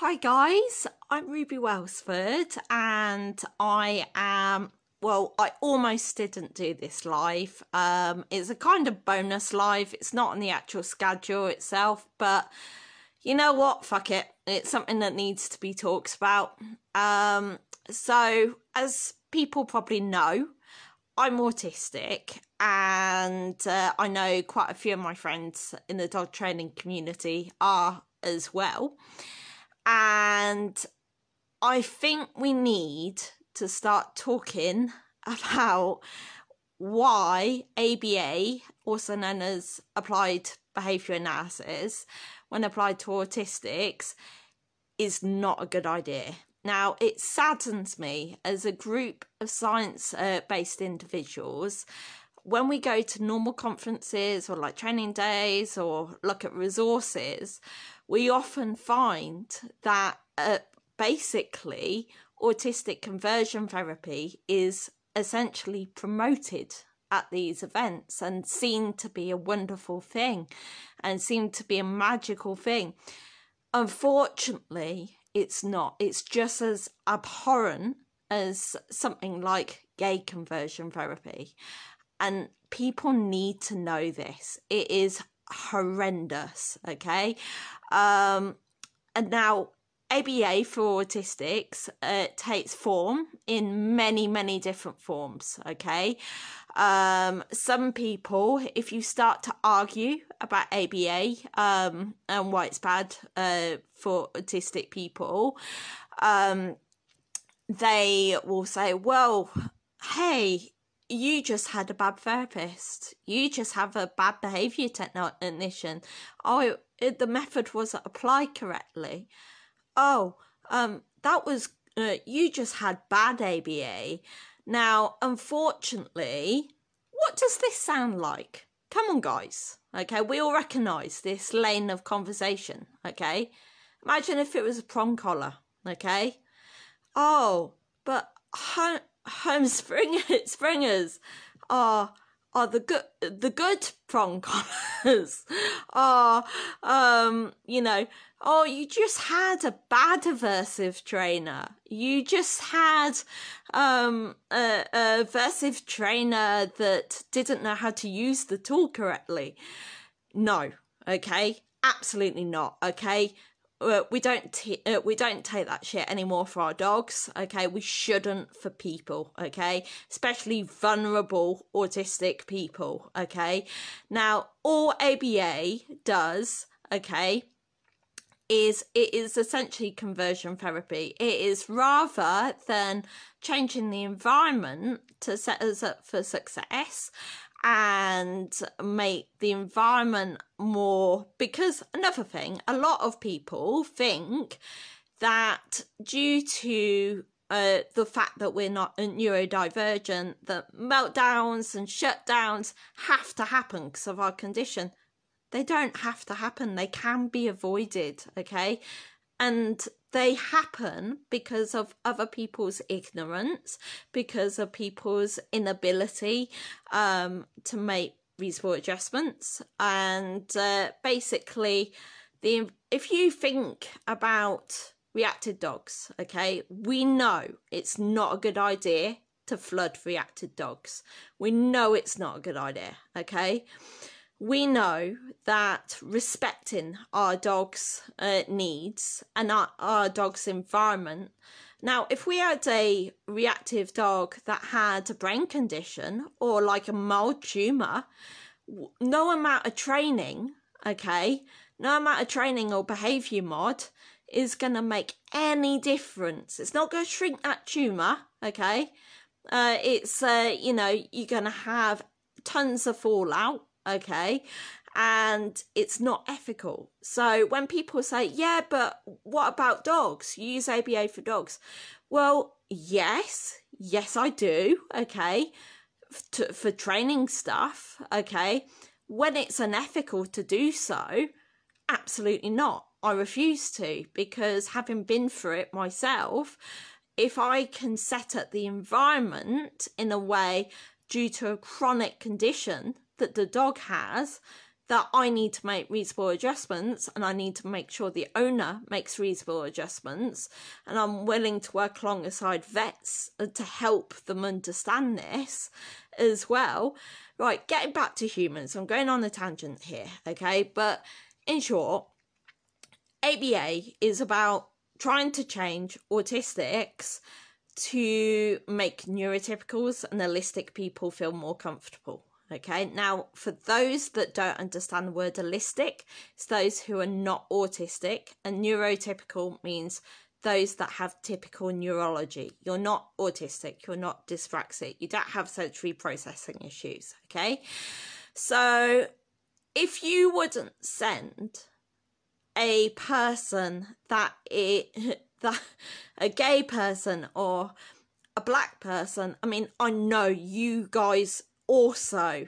Hi guys, I'm Ruby Welsford and I am, well, I almost didn't do this live. It's a kind of bonus live. It's not on the actual schedule itself, but you know what? Fuck it. It's something that needs to be talked about. So as people probably know, I'm autistic and I know quite a few of my friends in the dog training community are as well. And I think we need to start talking about why ABA, also known as applied behaviour analysis, when applied to autistics, is not a good idea. Now, it saddens me as a group of science-based individuals, when we go to normal conferences or like training days or look at resources, we often find that basically autistic conversion therapy is essentially promoted at these events and seen to be a wonderful thing and seen to be a magical thing. Unfortunately, it's not. It's just as abhorrent as something like gay conversion therapy. And people need to know this. It is horrendous, okay? And now ABA for autistics takes form in many, many different forms, okay? Some people, if you start to argue about ABA and why it's bad for autistic people, they will say, well, hey, you just had a bad therapist. You just have a bad behaviour technician. Oh, the method wasn't applied correctly. Oh, that was, you just had bad ABA. Now, unfortunately, what does this sound like? Come on, guys. Okay, we all recognise this lane of conversation, okay? Imagine if it was a prong collar, okay? Oh, but home springers are the good prong collars are you know, oh, you just had a bad aversive trainer, you just had a aversive trainer that didn't know how to use the tool correctly. No, okay, absolutely not, okay. We don't take that shit anymore for our dogs, okay? We shouldn't for people, okay? Especially vulnerable autistic people, okay? Now, all ABA does, okay, is it is essentially conversion therapy. It is, rather than changing the environment to set us up for success and make the environment more, because another thing, a lot of people think that due to the fact that we're not neurodivergent, that meltdowns and shutdowns have to happen because of our condition. They don't have to happen. They can be avoided, okay? And they happen because of other people's ignorance, because of people's inability to make reasonable adjustments. And basically, if you think about reactive dogs, okay, we know it's not a good idea to flood reactive dogs. We know it's not a good idea, okay? We know that respecting our dog's needs and our dog's environment. Now, if we had a reactive dog that had a brain condition or like a mild tumour, no amount of training, okay, no amount of training or behaviour mod is going to make any difference. It's not going to shrink that tumour, okay? It's, you know, you're going to have tons of fallout. Okay, and it's not ethical. So when people say, yeah, but what about dogs? You use ABA for dogs. Well, yes, I do, okay, for training stuff, okay. When it's unethical to do so, absolutely not. I refuse to, because having been through it myself, if I can set up the environment in a way due to a chronic condition that the dog has, that I need to make reasonable adjustments, and I need to make sure the owner makes reasonable adjustments, and I'm willing to work alongside vets to help them understand this as well. Right, getting back to humans, I'm going on a tangent here, okay? But in short, ABA is about trying to change autistics to make neurotypicals and holistic people feel more comfortable. Okay, now for those that don't understand the word holistic, it's those who are not autistic, and neurotypical means those that have typical neurology. You're not autistic, you're not dyspraxic, you don't have sensory processing issues. Okay, so if you wouldn't send a person that a gay person or a black person, I mean, I know you guys also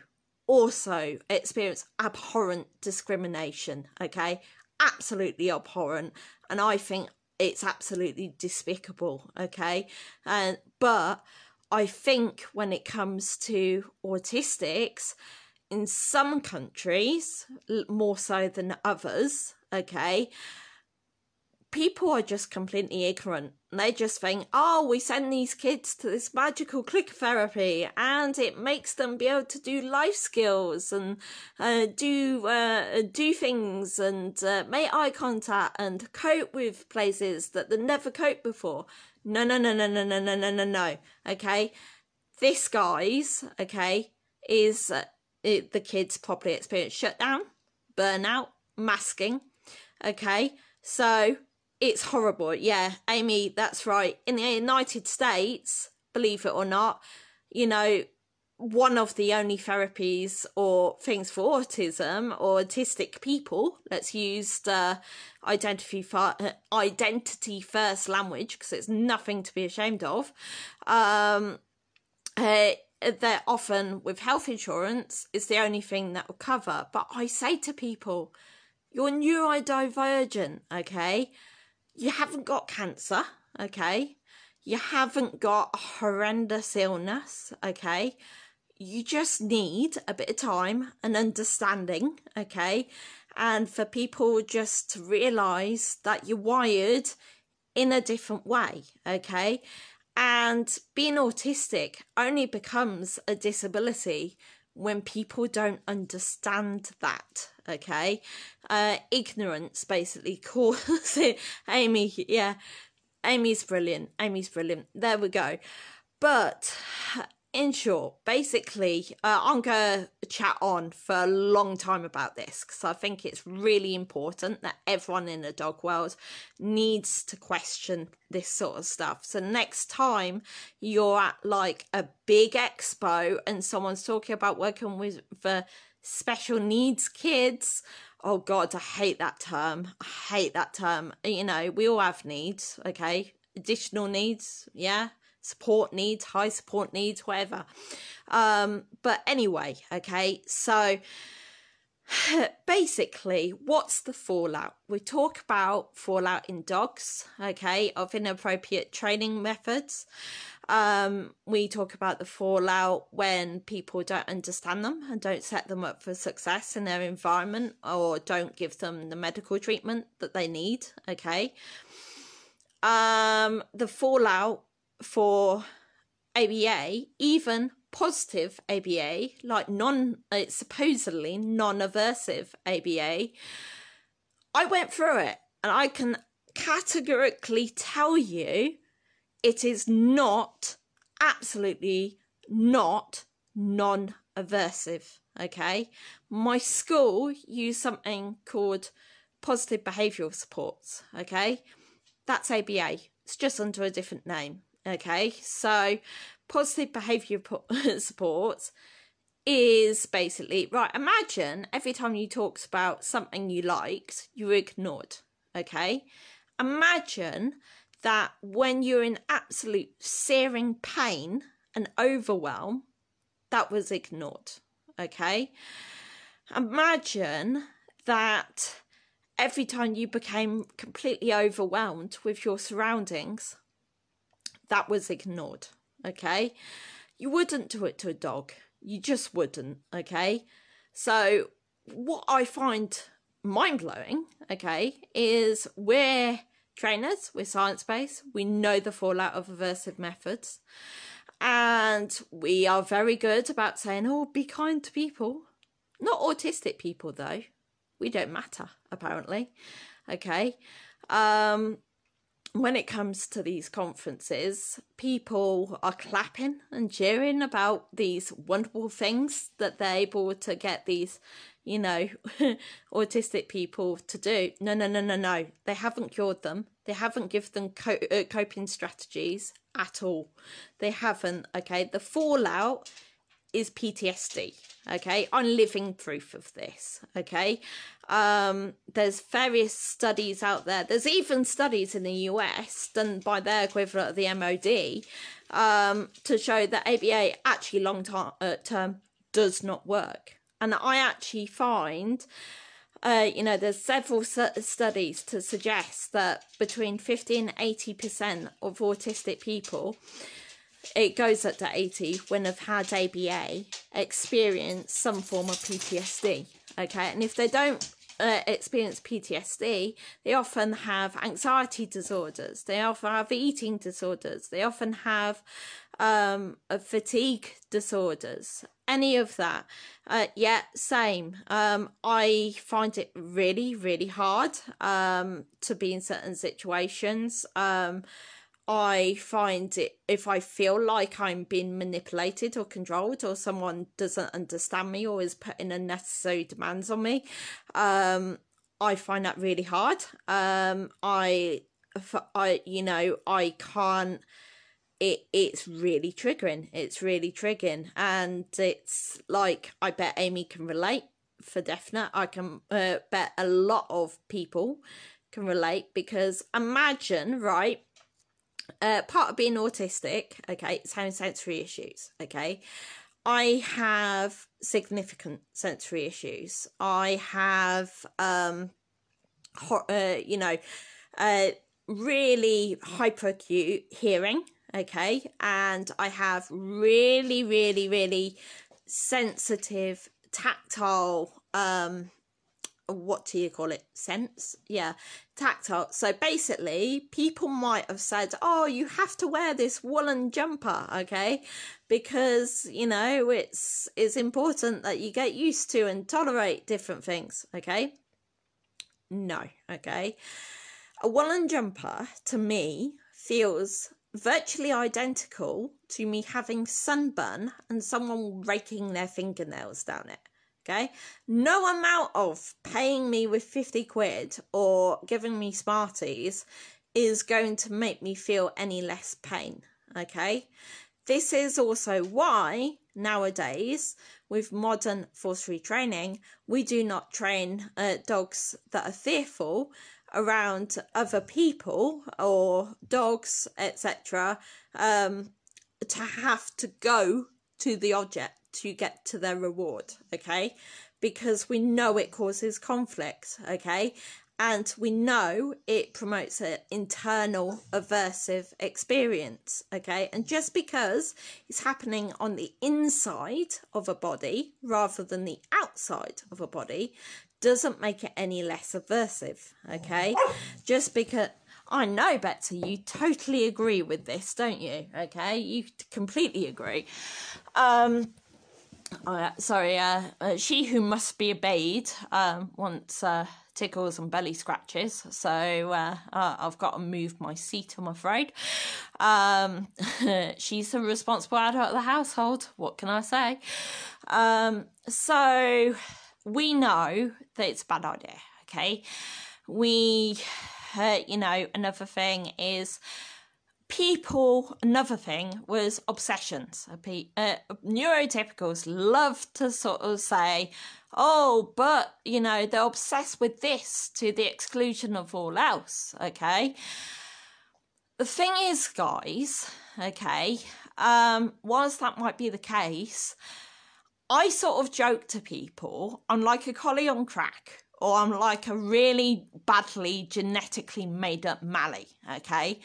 experience abhorrent discrimination, okay? Absolutely abhorrent, and I think it's absolutely despicable, okay? But I think when it comes to autistics, in some countries, more so than others, okay, people are just completely ignorant. They just think, oh, we send these kids to this magical click therapy and it makes them be able to do life skills and do things and make eye contact and cope with places that they never coped before. No. Okay, this, guys, okay, is the kids probably experience shutdown, burnout, masking. Okay, so it's horrible. Yeah, Amy, that's right. In the United States, believe it or not, you know, one of the only therapies or things for autism or autistic people, let's use identity first language, because it's nothing to be ashamed of. They're often with health insurance is the only thing that will cover. But I say to people, you're neurodivergent, okay? You haven't got cancer, okay? You haven't got a horrendous illness, okay? You just need a bit of time and understanding, okay? And for people just to realise that you're wired in a different way, okay? And being autistic only becomes a disability when people don't understand that, okay? Ignorance basically causes it. Amy, yeah, Amy's brilliant. There we go. But in short, basically, I'm going to chat on for a long time about this because I think it's really important that everyone in the dog world needs to question this sort of stuff. So next time you're at like a big expo and someone's talking about working with special needs kids, oh God, I hate that term. You know, we all have needs, okay? Additional needs, yeah? Support needs, high support needs, whatever. But anyway, okay, so basically, what's the fallout? We talk about fallout in dogs, okay, of inappropriate training methods. We talk about the fallout when people don't understand them and don't set them up for success in their environment or don't give them the medical treatment that they need, okay. The fallout for ABA, even positive ABA, like supposedly non-aversive ABA, I went through it and I can categorically tell you it is not, absolutely not non-aversive, okay? My school used something called positive behavioural supports, okay? That's ABA. It's just under a different name. Okay, so positive behaviour supports is basically, right, imagine every time you talked about something you liked, you were ignored, okay? Imagine that when you're in absolute searing pain and overwhelm, that was ignored, okay? Imagine that every time you became completely overwhelmed with your surroundings, that was ignored, okay? You wouldn't do it to a dog. You just wouldn't, okay? So what I find mind-blowing, okay, is we're trainers, we're science-based, we know the fallout of aversive methods, and we are very good about saying, oh, be kind to people. Not autistic people, though. We don't matter, apparently, okay. When it comes to these conferences, people are clapping and cheering about these wonderful things that they're able to get these, you know, autistic people to do. No. They haven't cured them. They haven't given them coping strategies at all. They haven't, okay? The fallout is PTSD, okay? I'm living proof of this, okay? There's various studies out there. There's even studies in the US done by their equivalent of the MOD to show that ABA actually long-term does not work. And I actually find, you know, there's several studies to suggest that between 50 and 80% of autistic people, it goes up to 80 when they've had ABA, experience some form of PTSD, okay? And if they don't experience PTSD, they often have anxiety disorders, they often have eating disorders, they often have fatigue disorders, any of that. Yeah, same. I find it really, really hard to be in certain situations. I find it, if I feel like I'm being manipulated or controlled, or someone doesn't understand me or is putting unnecessary demands on me, I find that really hard. You know, I can't, it's really triggering. It's really triggering. And it's like, I bet Amy can relate for definite. I can bet a lot of people can relate, because imagine, right, part of being autistic, okay, is having sensory issues, okay. I have significant sensory issues. I have, you know, really hyperacute hearing, okay, and I have really, really, really sensitive tactile, what do you call it? Sense? Yeah, tactile. So basically, people might have said, oh, you have to wear this woolen jumper, okay? Because, you know, it's important that you get used to and tolerate different things, okay? No, okay? A woolen jumper, to me, feels virtually identical to me having sunburn and someone raking their fingernails down it. Okay, no amount of paying me with 50 quid or giving me Smarties is going to make me feel any less pain. Okay, this is also why nowadays with modern force retraining, we do not train dogs that are fearful around other people or dogs, etc., to have to go to the object to get to their reward, okay? Because we know it causes conflict, okay? And we know it promotes an internal aversive experience, okay? And just because it's happening on the inside of a body rather than the outside of a body doesn't make it any less aversive, okay? Just because... I know, Betsy, you totally agree with this, don't you? Okay, you completely agree. She who must be obeyed wants tickles and belly scratches, so I've got to move my seat, I'm afraid. She's the responsible adult of the household, what can I say? So we know that it's a bad idea, okay? We, you know, another thing is... another thing was obsessions. Neurotypicals love to sort of say, oh, but, you know, they're obsessed with this to the exclusion of all else, okay? The thing is, guys, okay, whilst that might be the case, I sort of joke to people, I'm like a collie on crack, or I'm like a really badly genetically made up Mallee, okay?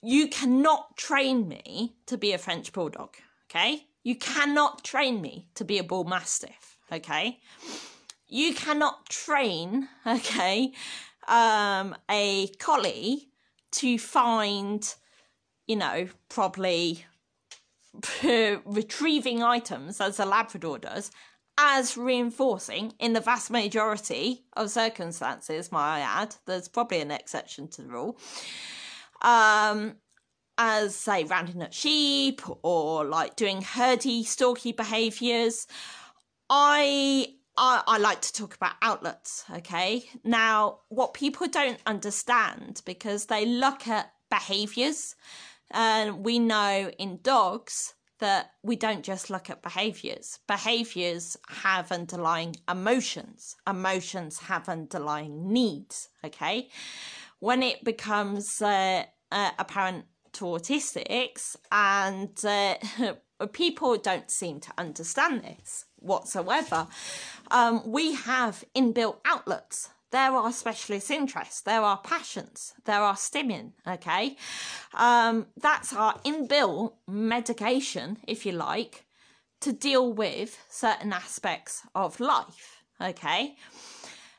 You cannot train me to be a French Bulldog, okay? You cannot train me to be a Bull Mastiff, okay? you cannot train, okay, a collie to find, you know, probably retrieving items as a Labrador does, as reinforcing in the vast majority of circumstances, might I add. There's probably an exception to the rule. As, say, rounding up sheep or like doing herdy, stalky behaviours. I like to talk about outlets, okay? Now, what people don't understand, because they look at behaviours, and we know in dogs that we don't just look at behaviours. Behaviours have underlying emotions. Emotions have underlying needs, okay? When it becomes apparent to autistics, and people don't seem to understand this whatsoever, we have inbuilt outlets. There are specialist interests, there are passions, there are stimming, okay? That's our inbuilt medication, if you like, to deal with certain aspects of life, okay?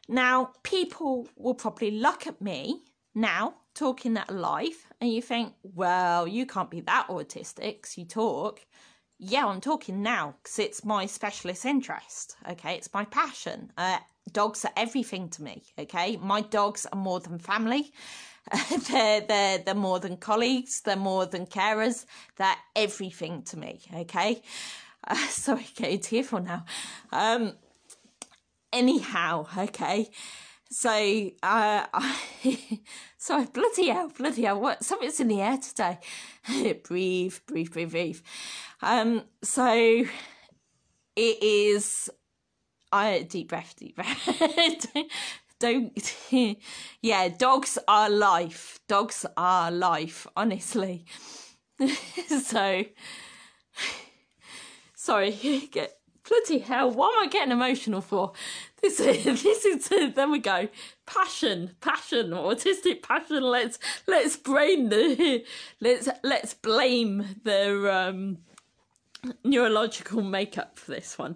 Now, people will probably look at me now, talking that life, and you think, well, you can't be that autistic, 'cause you talk. Yeah, I'm talking now, because it's my specialist interest, okay? It's my passion. Dogs are everything to me, okay? My dogs are more than family. They're more than colleagues. They're more than carers. They're everything to me, okay? Sorry, getting tearful now. Anyhow, okay? So, sorry, bloody hell, what? Something's in the air today. Breathe. So, it is... deep breath. don't yeah, dogs are life, honestly. So sorry, bloody hell, what am I getting emotional for? This is there we go, passion, autistic passion. Let's blame the neurological makeup for this one.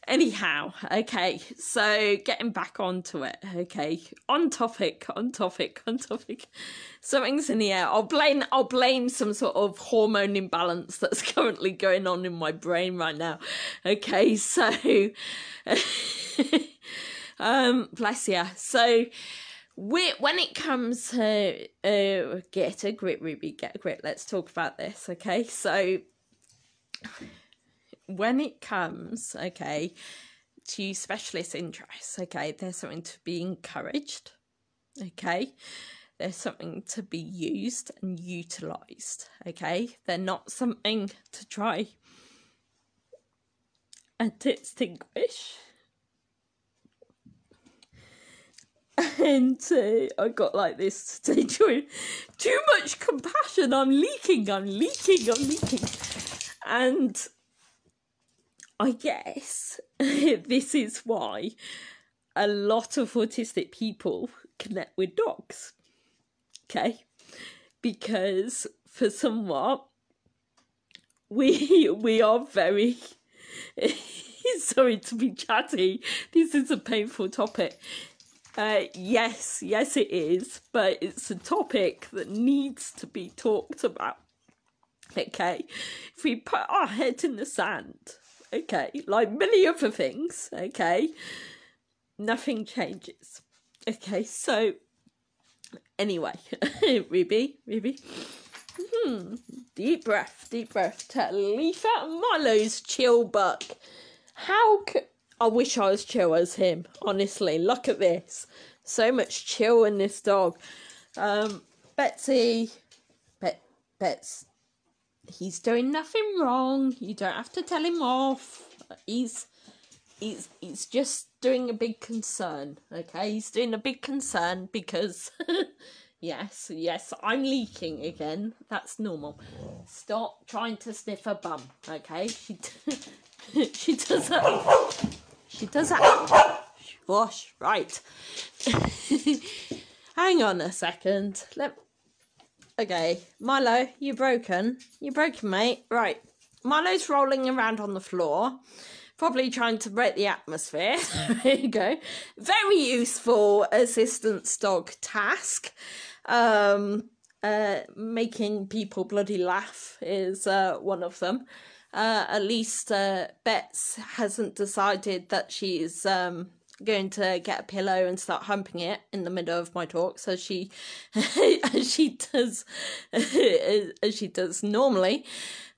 Anyhow, okay, so getting back onto it, okay, on topic. Something's in the air. I'll blame some sort of hormone imbalance that's currently going on in my brain right now. Okay, so bless you. So when it comes to get a grip, Ruby, get a grip. Let's talk about this, okay? So when it comes, okay, to specialist interests, okay, there's something to be encouraged, okay? There's something to be used and utilised, okay? They're not something to try and distinguish. And I got like this today, too much compassion, I'm leaking. And I guess this is why a lot of autistic people connect with dogs, okay? Because for somewhat, we are very... Sorry to be chatty, this is a painful topic. Yes, it is, but it's a topic that needs to be talked about, okay? If we put our head in the sand, okay, like many other things, okay, nothing changes. Okay, so anyway, Ruby, deep breath. Talitha and Milo's chill buck. I wish I was chill as him, honestly. Look at this. So much chill in this dog. Betsy, he's doing nothing wrong. You don't have to tell him off. He's just doing a big concern, okay? He's doing a big concern because, yes, I'm leaking again. That's normal. Stop trying to sniff her bum, okay? She does that. She does that. Gosh, right. Hang on a second. Okay, Milo, you're broken. You're broken, mate. Right. Milo's rolling around on the floor. probably trying to break the atmosphere. There you go. Very useful assistance dog task. Making people bloody laugh is one of them. At least Bets hasn't decided that she's going to get a pillow and start humping it in the middle of my talk. So she, as she does normally,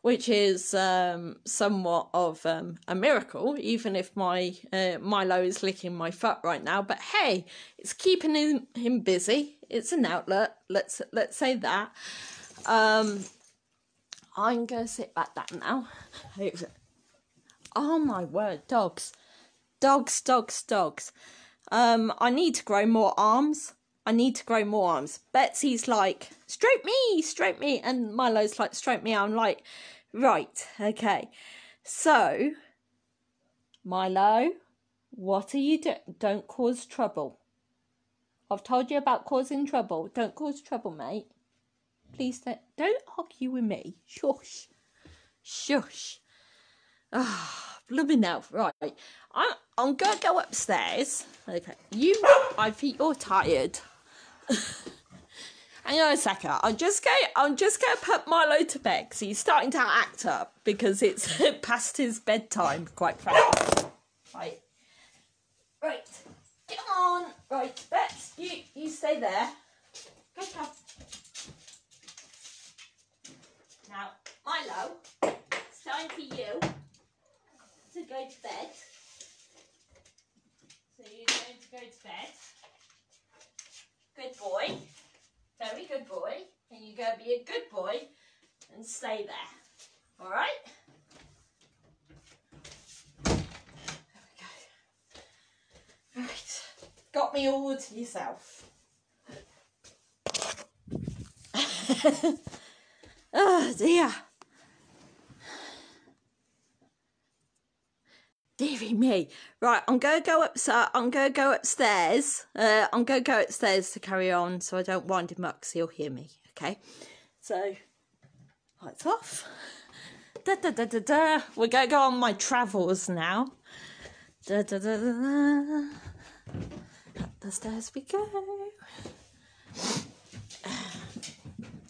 which is somewhat of a miracle, even if my Milo is licking my foot right now. But hey, it's keeping him busy. It's an outlet. Let's say that. I'm gonna sit back down now. Oh my word, dogs. I need to grow more arms. Betsy's like, stroke me. And Milo's like, stroke me. I'm like, right, okay. So, Milo, what are you doing? Don't cause trouble. I've told you about causing trouble. Don't cause trouble, mate. Please don't argue with me. Shush. Ah, blooming hell. Right. I'm going to go upstairs. Okay. I think you're tired. Hang on a second. I'm just going to put Milo to bed because he's starting to act up because it's past his bedtime, quite frankly. Right. Come on. Right, Bets, you stay there. Good job. Now, Milo, it's time for you to go to bed. So you're going to go to bed. Good boy. Very good boy. And you're going to be a good boy and stay there. All right? There we go. Right. Got me all to yourself. Oh dear. Dearie me. Right, I'm going to go upstairs. I'm going to go upstairs to carry on so I don't wind him up because he'll hear me. Okay. So, lights off. We're going to go on my travels now. Up the stairs we go.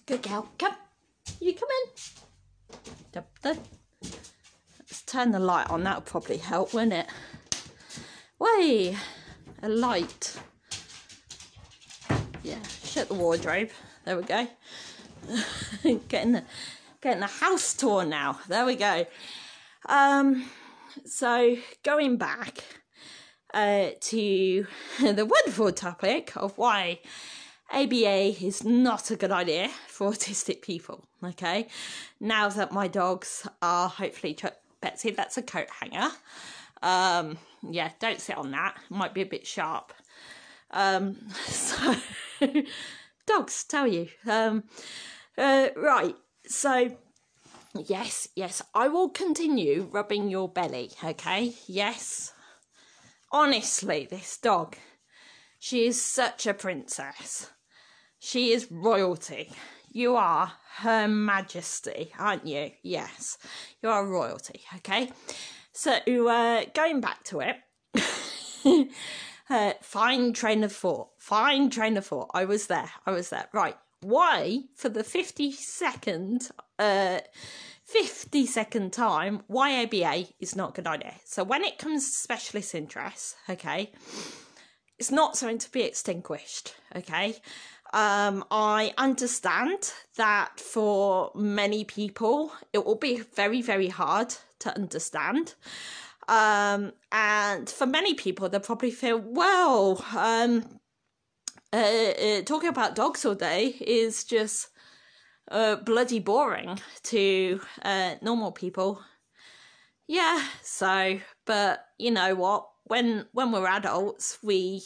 Good girl. Come. You come in. Let's turn the light on. That'll probably help, won't it? Way, a light. Yeah, shut the wardrobe. There we go. getting the house tour now. There we go. So going back to the wonderful topic of why ABA is not a good idea for autistic people, okay? Now that my dogs are hopefully... Betsy, that's a coat hanger. Yeah, don't sit on that. It might be a bit sharp. So, dogs, tell you. Right, so, yes, I will continue rubbing your belly, okay? Yes. Honestly, this dog, she is such a princess. She is royalty. You are Her Majesty, aren't you? Yes, you are royalty, okay? So, going back to it, fine train of thought. I was there. Right, why, for the 50-second time, why ABA is not a good idea. So, when it comes to specialist interests, okay, it's not something to be extinguished, okay? I understand that for many people, it will be very, very hard to understand. And for many people, they'll probably feel, well, talking about dogs all day is just bloody boring to normal people. Yeah, so, but you know what? When we're adults, we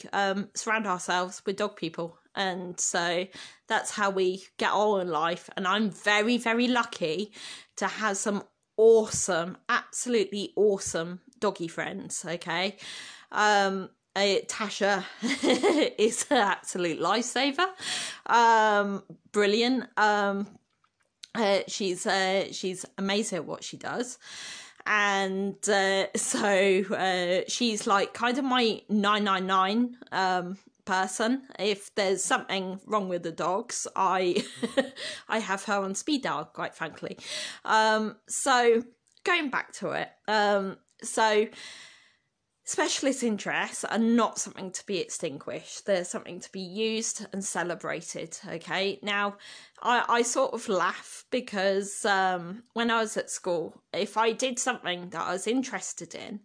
surround ourselves with dog people. And so that's how we get on in life. And I'm very, very lucky to have some awesome, absolutely awesome doggy friends, okay? Tasha is an absolute lifesaver. Brilliant. She's amazing at what she does. So she's like kind of my 999 person. If there's something wrong with the dogs, I I have her on speed dial, quite frankly. So going back to it, so specialist interests are not something to be extinguished. They're something to be used and celebrated, okay? Now, I sort of laugh because when I was at school, if I did something that I was interested in,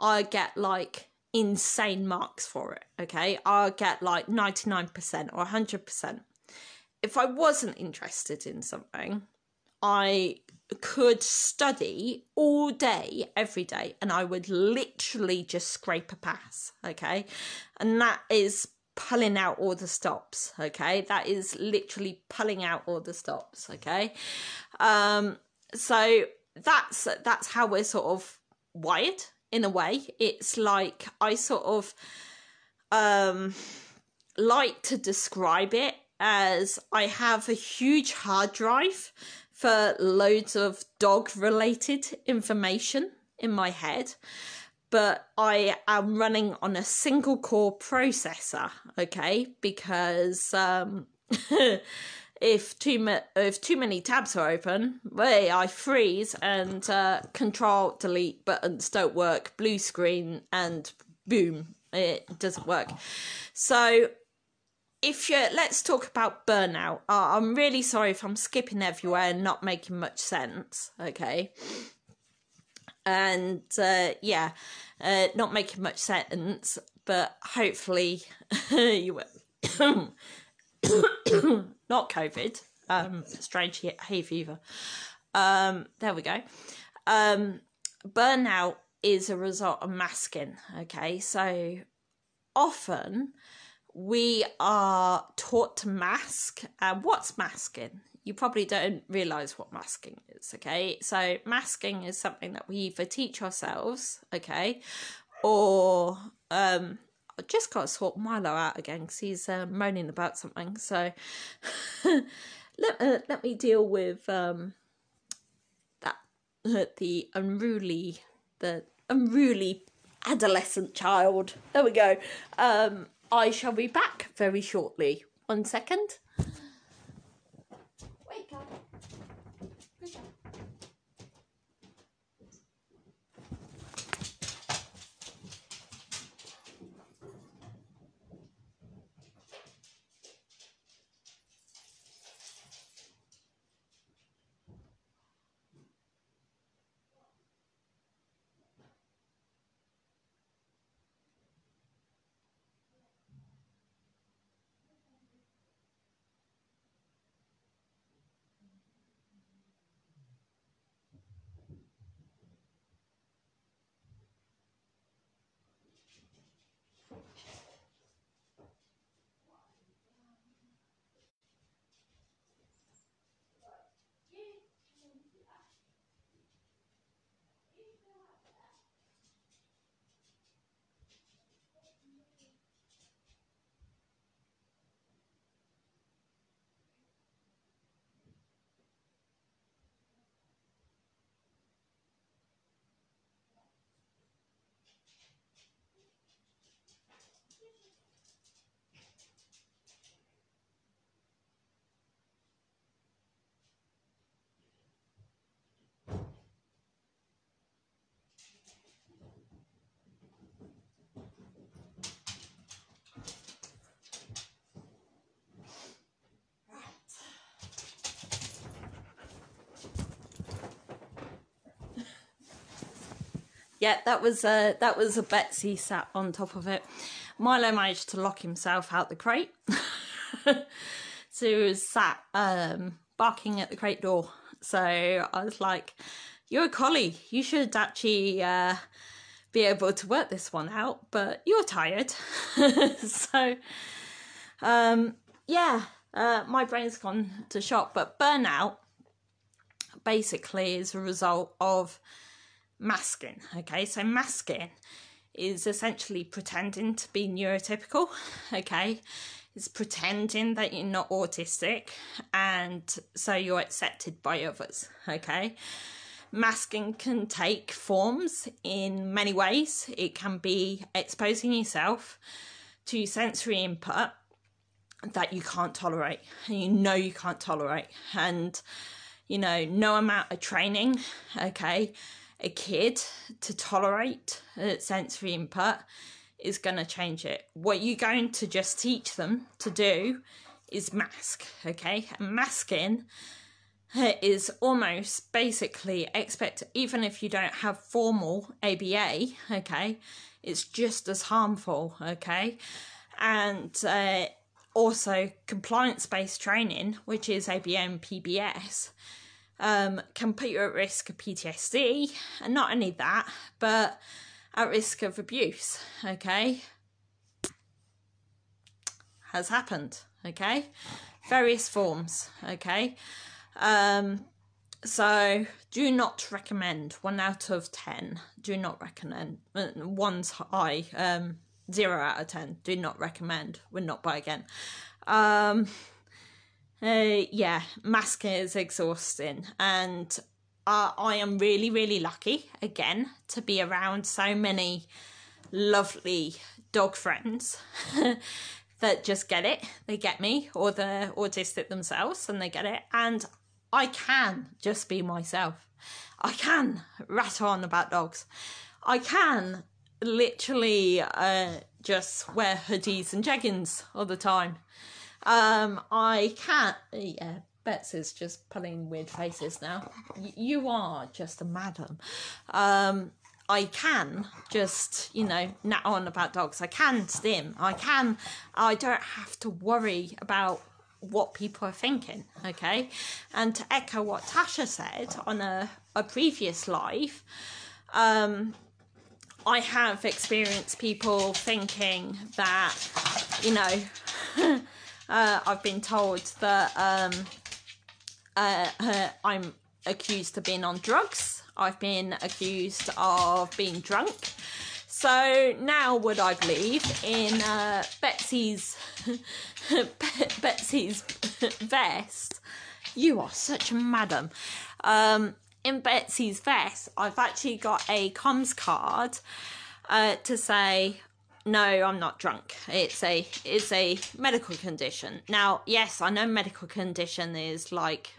I'd get like insane marks for it, okay? I'd get like 99% or 100%. If I wasn't interested in something, I could study all day, every day, and I would literally just scrape a pass, okay? And that is pulling out all the stops, okay? That is literally pulling out all the stops, okay? So that's how we're sort of wired, in a way. It's like, I sort of like to describe it as I have a huge hard drive for loads of dog-related information in my head, but I am running on a single core processor, okay? Because if too many tabs are open, I freeze and control delete buttons don't work, blue screen, and boom, it doesn't work. So let's talk about burnout. I'm really sorry if I'm skipping everywhere and not making much sense, okay? And not making much sense, but hopefully you will. Not COVID, strange hay fever. There we go. Burnout is a result of masking, okay? So often we are taught to mask. What's masking? You probably don't realise what masking is, okay? So masking is something that we either teach ourselves, okay, or I just got to sort Milo out again because he's moaning about something. So let me deal with the unruly adolescent child. There we go. I shall be back very shortly. 1 second. Wake up. Good job. Yeah, that was a Betsy sat on top of it. Milo managed to lock himself out the crate. So he was sat barking at the crate door. So I was like, you're a collie. You should actually be able to work this one out, but you're tired. So, my brain's gone to shot. But burnout basically is a result of masking, okay? So masking is essentially pretending to be neurotypical, okay? It's pretending that you're not autistic, and so you're accepted by others, okay? Masking can take forms in many ways. It can be exposing yourself to sensory input that you can't tolerate, and you can't tolerate, and no amount of training, okay, a kid to tolerate sensory input is going to change it. What you're going to just teach them to do is mask, okay? And masking is almost basically even if you don't have formal ABA, okay, it's just as harmful, okay? And also compliance-based training, which is ABA and PBS, can put you at risk of PTSD, and not only that, but at risk of abuse, okay? Has happened, okay? Various forms, okay? So do not recommend. 1 out of 10, do not recommend. 1's high, 0 out of 10, do not recommend, would not buy again. Yeah, masking is exhausting, and I am really, really lucky, again, to be around so many lovely dog friends that just get it. They get me, or they're autistic themselves and they get it, and I can just be myself. I can rattle on about dogs. I can literally just wear hoodies and jeggings all the time. I can't. Yeah, Bets is just pulling weird faces now. You are just a madam. I can just, nat on about dogs. I can stim. I don't have to worry about what people are thinking, okay? And to echo what Tasha said on a previous live, I have experienced people thinking that, I've been told that I'm accused of being on drugs. I've been accused of being drunk. So now would I believe in Betsy's Betsy's vest? You are such a madam. In Betsy's vest, I've actually got a comms card to say, no, I'm not drunk. It's a medical condition. Now, yes, I know medical condition is like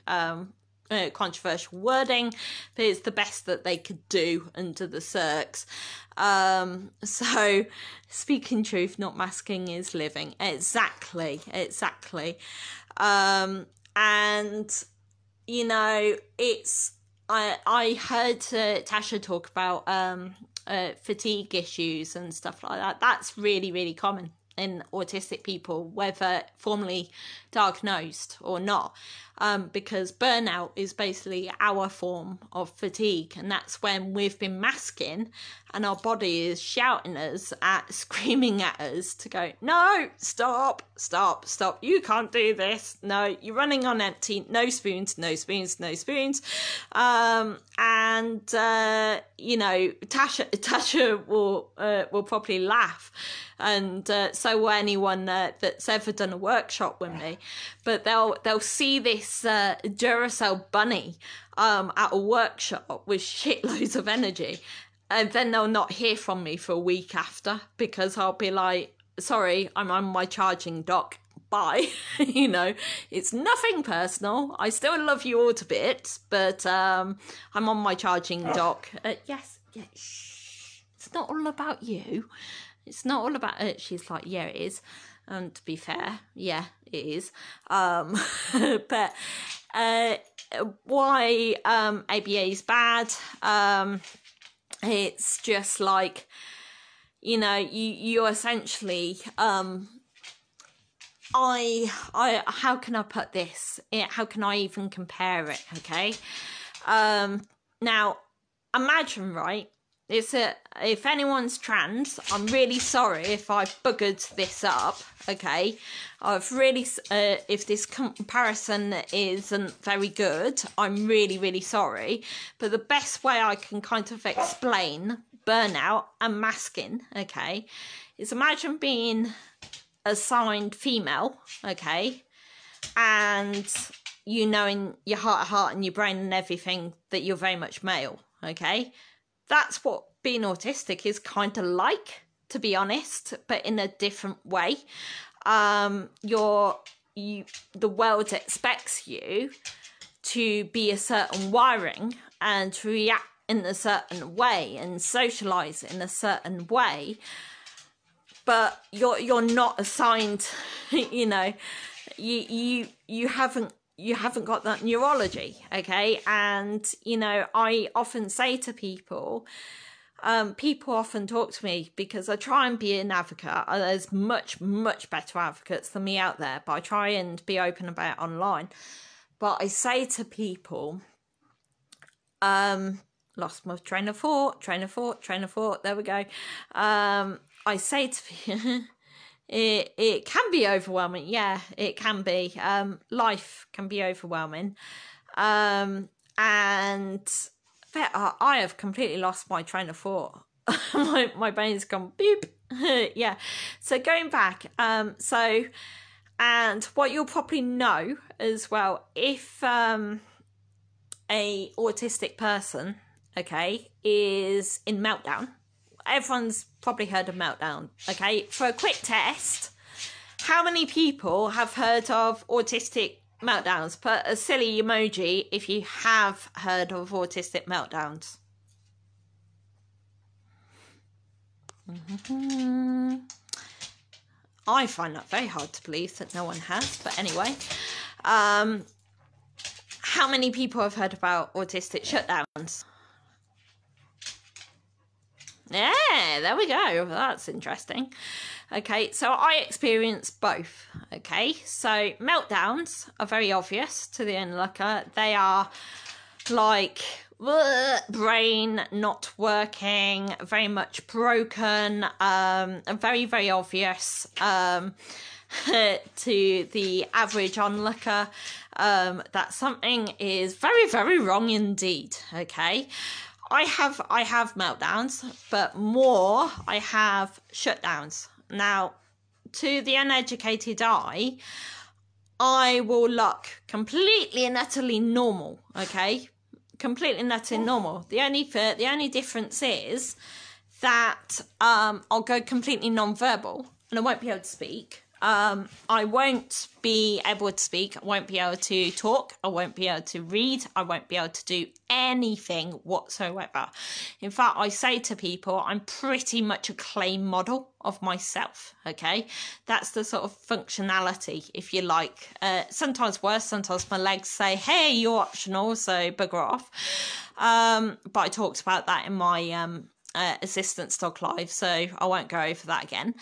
controversial wording, but it's the best that they could do under the circs. So speaking truth, not masking, is living. Exactly. And it's I heard Tasha talk about fatigue issues and stuff like that. That's really, really common in autistic people, whether formally diagnosed or not, because burnout is basically our form of fatigue, and that's when we've been masking and our body is shouting screaming at us to go, no, stop, you can't do this, no, you're running on empty, no spoons. Tasha will probably laugh, and so will anyone that's ever done a workshop with me, but they'll see this Duracell bunny at a workshop with shitloads of energy, and then they'll not hear from me for a week after, because I'll be like, sorry, I'm on my charging dock, bye. It's nothing personal, I still love you all to bits, but I'm on my charging dock. Shh, it's not all about you, it's not all about it. She's like, yeah, it is. And to be fair, yeah, it is. But why ABA is bad? It's just like, you essentially, how can I put this? How can I even compare it? Okay. Now, imagine, right? If anyone's trans, I'm really sorry if I've buggered this up, okay? I've really, if this comparison isn't very good, I'm really, really sorry. But the best way I can kind of explain burnout and masking, okay, is imagine being assigned female, okay, and you know in your heart of heart and your brain and everything that you're very much male, okay? That's what being autistic is kind of like, to be honest, but in a different way. The world expects you to be a certain wiring and to react in a certain way and socialize in a certain way, but you're not assigned, you know, you haven't got that neurology, okay? And you know, I often say to people, people often talk to me because I try and be an advocate. There's much better advocates than me out there, but I try and be open about it online. But I say to people, lost my train of thought, there we go. I say to people, it can be overwhelming. Yeah, it can be. Life can be overwhelming. And I have completely lost my train of thought. my brain's gone beep. Yeah. So going back, and what you'll probably know as well, if a autistic person, okay, is in Meltdown, everyone's probably heard of Meltdown, okay? For a quick test, how many people have heard of autistic meltdowns? Put a silly emoji if you have heard of autistic meltdowns. I find that very hard to believe that no one has, but anyway. How many people have heard about autistic shutdowns? Yeah, there we go. That's interesting. Okay, so I experience both. Okay, so meltdowns are very obvious to the onlooker. They are like brain not working, very much broken, very obvious to the average onlooker, that something is very wrong indeed. Okay. I have meltdowns, but more I have shutdowns. Now, to the uneducated eye, I will look completely and utterly normal, okay? Completely and utterly normal. The only difference is that I'll go completely non-verbal and I won't be able to speak. I won't be able to speak. I won't be able to talk. I won't be able to read. I won't be able to do anything whatsoever. In fact, I say to people, I'm pretty much a clay model of myself. Okay, that's the sort of functionality, if you like. Sometimes worse. Sometimes my legs say, "Hey, you're optional, so bugger off." But I talked about that in my assistance dog live, so I won't go over that again.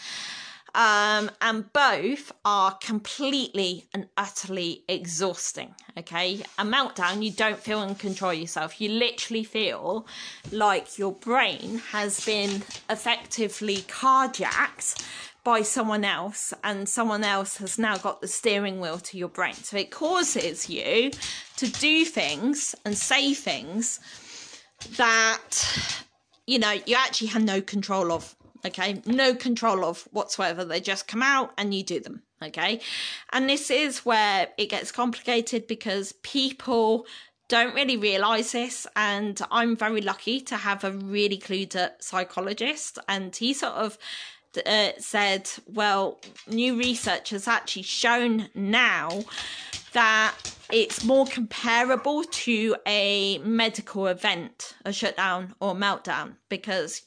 And both are completely and utterly exhausting, okay? A meltdown, you don't feel in control of yourself. You literally feel like your brain has been effectively carjacked by someone else, and someone else has now got the steering wheel to your brain. So it causes you to do things and say things that, you know, you actually have no control of. Okay, no control of whatsoever. They just come out and you do them. Okay, and this is where it gets complicated because people don't really realise this, and I'm very lucky to have a really clued up psychologist, and he sort of said, well, new research has actually shown now that it's more comparable to a medical event, a shutdown or meltdown, because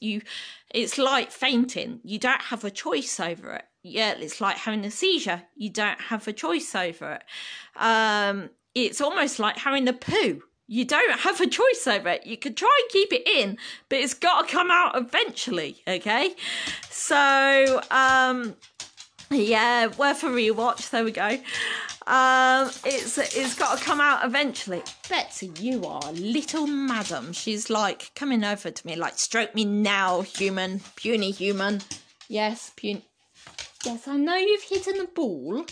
it's like fainting. You don't have a choice over it. Yeah, it's like having a seizure. You don't have a choice over it. It's almost like having a poo. You don't have a choice over it. You can try and keep it in, but it's got to come out eventually, okay? So, yeah, worth a rewatch. There we go. It's got to come out eventually. Betsy, you are little madam. She's like coming over to me like, stroke me now, human, puny human. Yes, puny. Yes, I know you've hidden a ball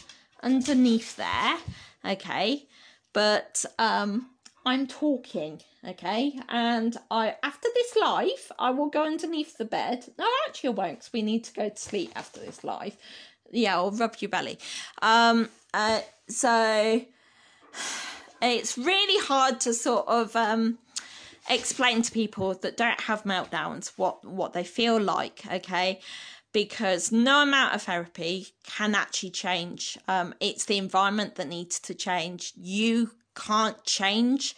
underneath there. Okay, but I'm talking. Okay, and after this live, I will go underneath the bed. No, actually, I won't, because we need to go to sleep after this live. Yeah, I'll rub your belly. So it's really hard to sort of explain to people that don't have meltdowns what they feel like, okay? Because no amount of therapy can actually change. It's the environment that needs to change. You can't change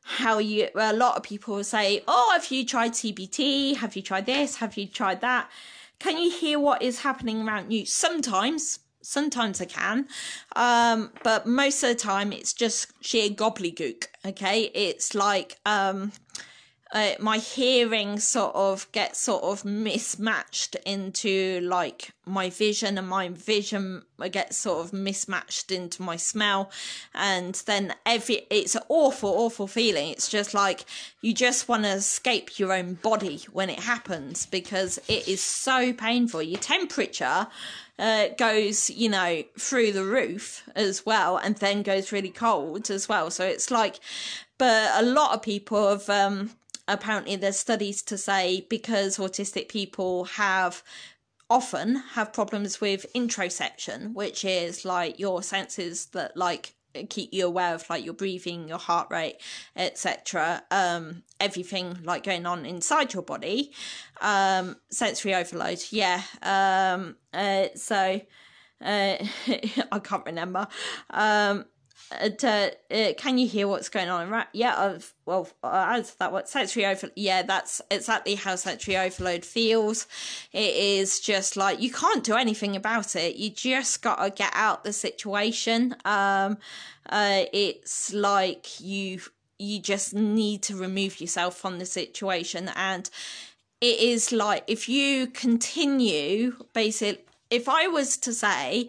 how you... A lot of people will say, oh, have you tried CBT? Have you tried this? Have you tried that? Can you hear what is happening around you? Sometimes I can, but most of the time it's just sheer gobbledygook, okay? It's like my hearing sort of gets sort of mismatched into like my vision, and my vision gets sort of mismatched into my smell, and then it's an awful feeling. It's just like you just want to escape your own body when it happens, because it is so painful. Your temperature goes, you know, through the roof as well, and then goes really cold as well. So it's like, but a lot of people have apparently there's studies to say, because autistic people often have problems with interoception, which is like your senses that like keep you aware of like your breathing, your heart rate, etc., everything like going on inside your body, sensory overload. I can't remember. Can you hear what's going on? Right? Yeah. As that what sensory overload. Yeah, that's exactly how sensory overload feels. It is just like you can't do anything about it. You just gotta get out the situation. It's like you just need to remove yourself from the situation, and it is like if you continue, basically, if I was to say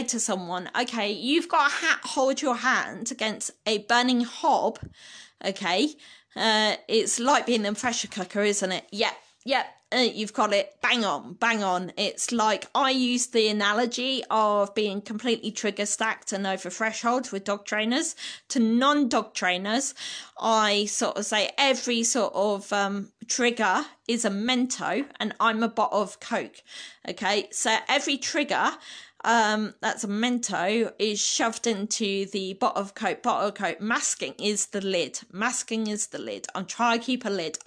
to someone, okay, you've got to hold your hand against a burning hob, okay, it's like being in a pressure cooker, isn't it? Yep, you've got it, bang on. It's like, I use the analogy of being completely trigger stacked and over threshold with dog trainers. To non-dog trainers, I sort of say every sort of trigger is a Mento, and I'm a bottle of Coke, okay? So every trigger that's a Mento is shoved into the bottle of Coke. Masking is the lid. I'm trying to keep a lid.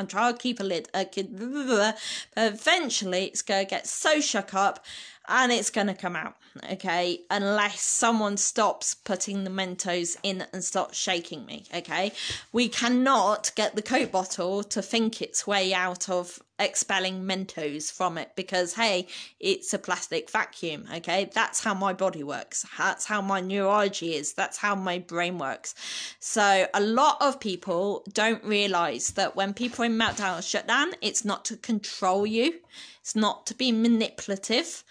But eventually it's going to get so shook up and it's going to come out, okay? Unless someone stops putting the Mentos in and stops shaking me, okay? We cannot get the Coke bottle to think its way out of expelling Mentos from it, because, hey, it's a plastic vacuum, okay? That's how my body works. That's how my neurology is. That's how my brain works. So a lot of people don't realise that when people are in meltdown or shutdown, it's not to control you. It's not to be manipulative.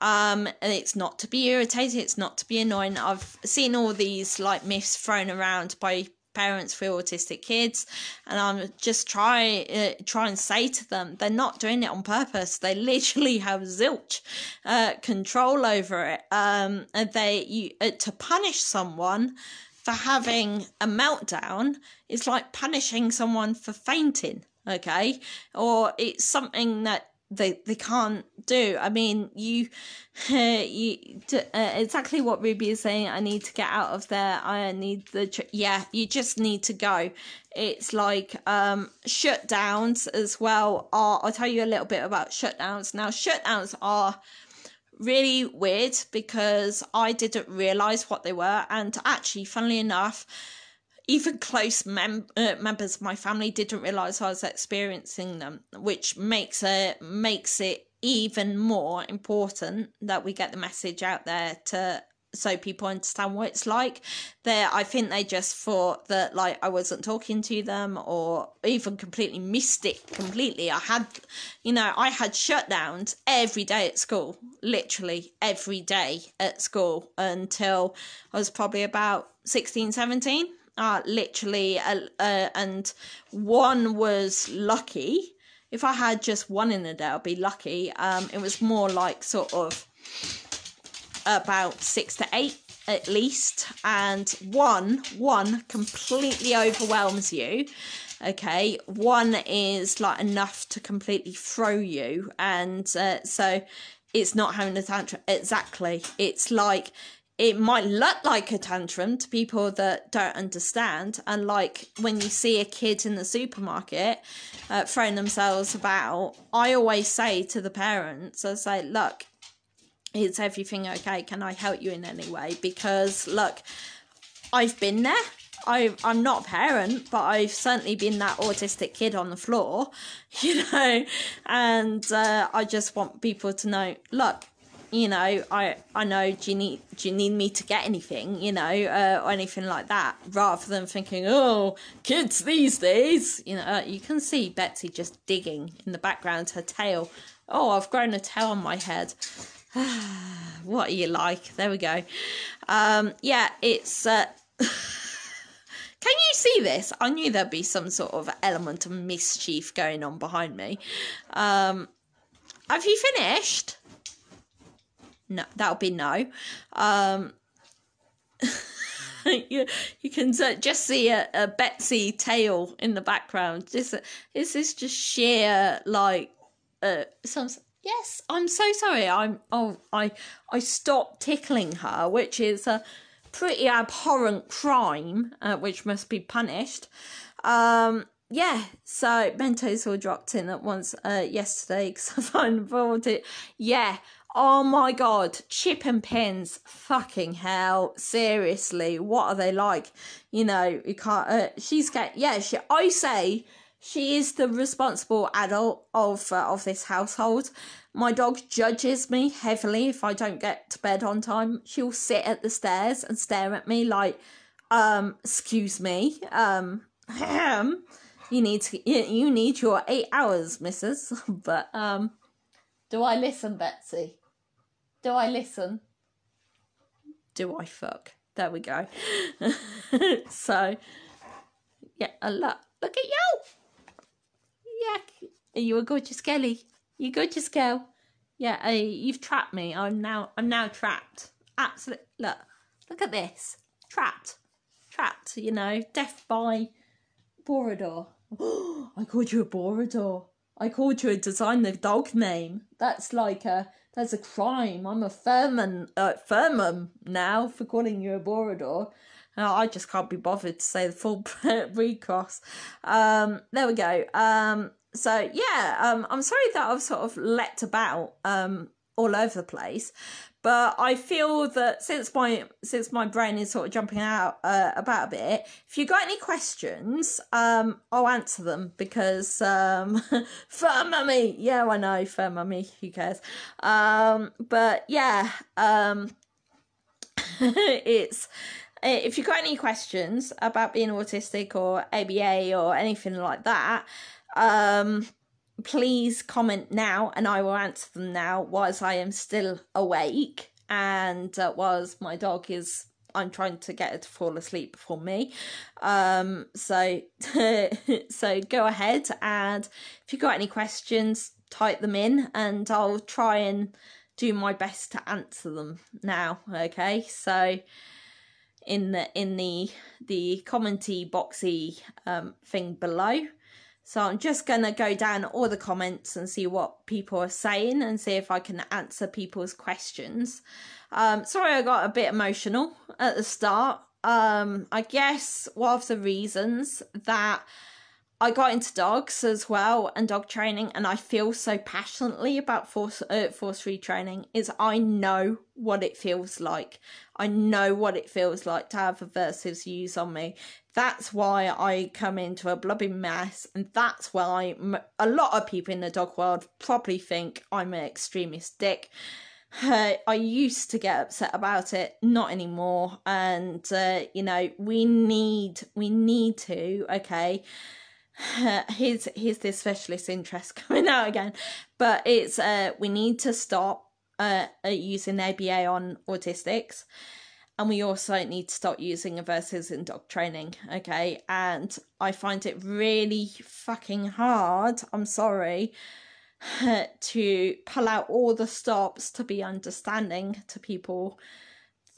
And it's not to be irritating. It's not to be annoying. I've seen all these like myths thrown around by parents for autistic kids, and I'm just try and say to them, they're not doing it on purpose. They literally have zilch control over it. And to punish someone for having a meltdown is like punishing someone for fainting, okay? Or it's something that they can't do. I mean, exactly what Ruby is saying. I need to get out of there. I need you just need to go. It's like shutdowns as well. I'll tell you a little bit about shutdowns. Now, shutdowns are really weird because I didn't realise what they were, and actually, funnily enough, even close members of my family didn't realise I was experiencing them, which makes it even more important that we get the message out there so people understand what it's like. I think they just thought that like I wasn't talking to them, or even completely missed it completely. I had shutdowns every day at school, literally every day at school, until I was probably about 16, 17. And one was lucky. If I had just one in a day, I'd be lucky. It was more like sort of about 6 to 8 at least, and one completely overwhelms you. Okay, one is like enough to completely throw you, and so it's not having a tantrum. Exactly, it's like it might look like a tantrum to people that don't understand. And like when you see a kid in the supermarket throwing themselves about, I always say to the parents, I say, look, is everything okay? Can I help you in any way? Because look, I've been there. I'm not a parent, but I've certainly been that autistic kid on the floor, you know, and I just want people to know, look, you know, I know, do you need me to get anything, you know, or anything like that, rather than thinking, oh, kids these days, you know, you can see Betsy just digging in the background, her tail. Oh, I've grown a tail on my head. What are you like? There we go. Yeah, it's... Can you see this? I knew there'd be some sort of element of mischief going on behind me. Have you finished? No, that'll be no. You can just see a Betsy tail in the background. Is this just sheer, like, some... Yes, I'm so sorry. I stopped tickling her, which is a pretty abhorrent crime, which must be punished. Yeah, so Mentos all dropped in at once yesterday because I found it. Yeah, oh my god, chip and pins, fucking hell, seriously, what are they like? You know, you can't. I say she is the responsible adult of this household. My dog judges me heavily if I don't get to bed on time. She'll sit at the stairs and stare at me like, excuse me, you need your 8 hours, missus. But do I listen, Betsy? Do I listen? Do I fuck? There we go. So yeah, look at you. Yeah, are you a gorgeous girlie? You gorgeous girl. Yeah, you've trapped me. I'm now trapped. Absolutely. Look at this. Trapped. You know, death by Borodor. I called you a Borodor. I called you a design the dog name. That's a crime. I'm a firmum now for calling you a Borodor. I just can't be bothered to say the full breed cross. There we go. So yeah, I'm sorry that I've sort of leapt about all over the place, but I feel that since my brain is sort of jumping out about a bit, if you got any questions, I'll answer them because fur mummy, yeah, I know, fur mummy, who cares? But yeah, it's. If you've got any questions about being autistic or ABA or anything like that, please comment now and I will answer them now whilst I am still awake and whilst my dog is... I'm trying to get her to fall asleep before me. So go ahead, and if you've got any questions, type them in and I'll try and do my best to answer them now. Okay, so in the commenty boxy thing below. So I'm just going to go down all the comments and see what people are saying and see if I can answer people's questions. Sorry I got a bit emotional at the start. I guess one of the reasons that I got into dogs as well and dog training, and I feel so passionately about force retraining, is I know what it feels like. I know what it feels like to have aversives used on me. That's why I come into a blubbing mess, and that's why a lot of people in the dog world probably think I'm an extremist dick. I used to get upset about it, not anymore, and you know, we need to, okay. Here's this specialist interest coming out again, but it's we need to stop using ABA on autistics, and we also need to stop using aversives in dog training, okay? And I find it really fucking hard, I'm sorry, to pull out all the stops to be understanding to people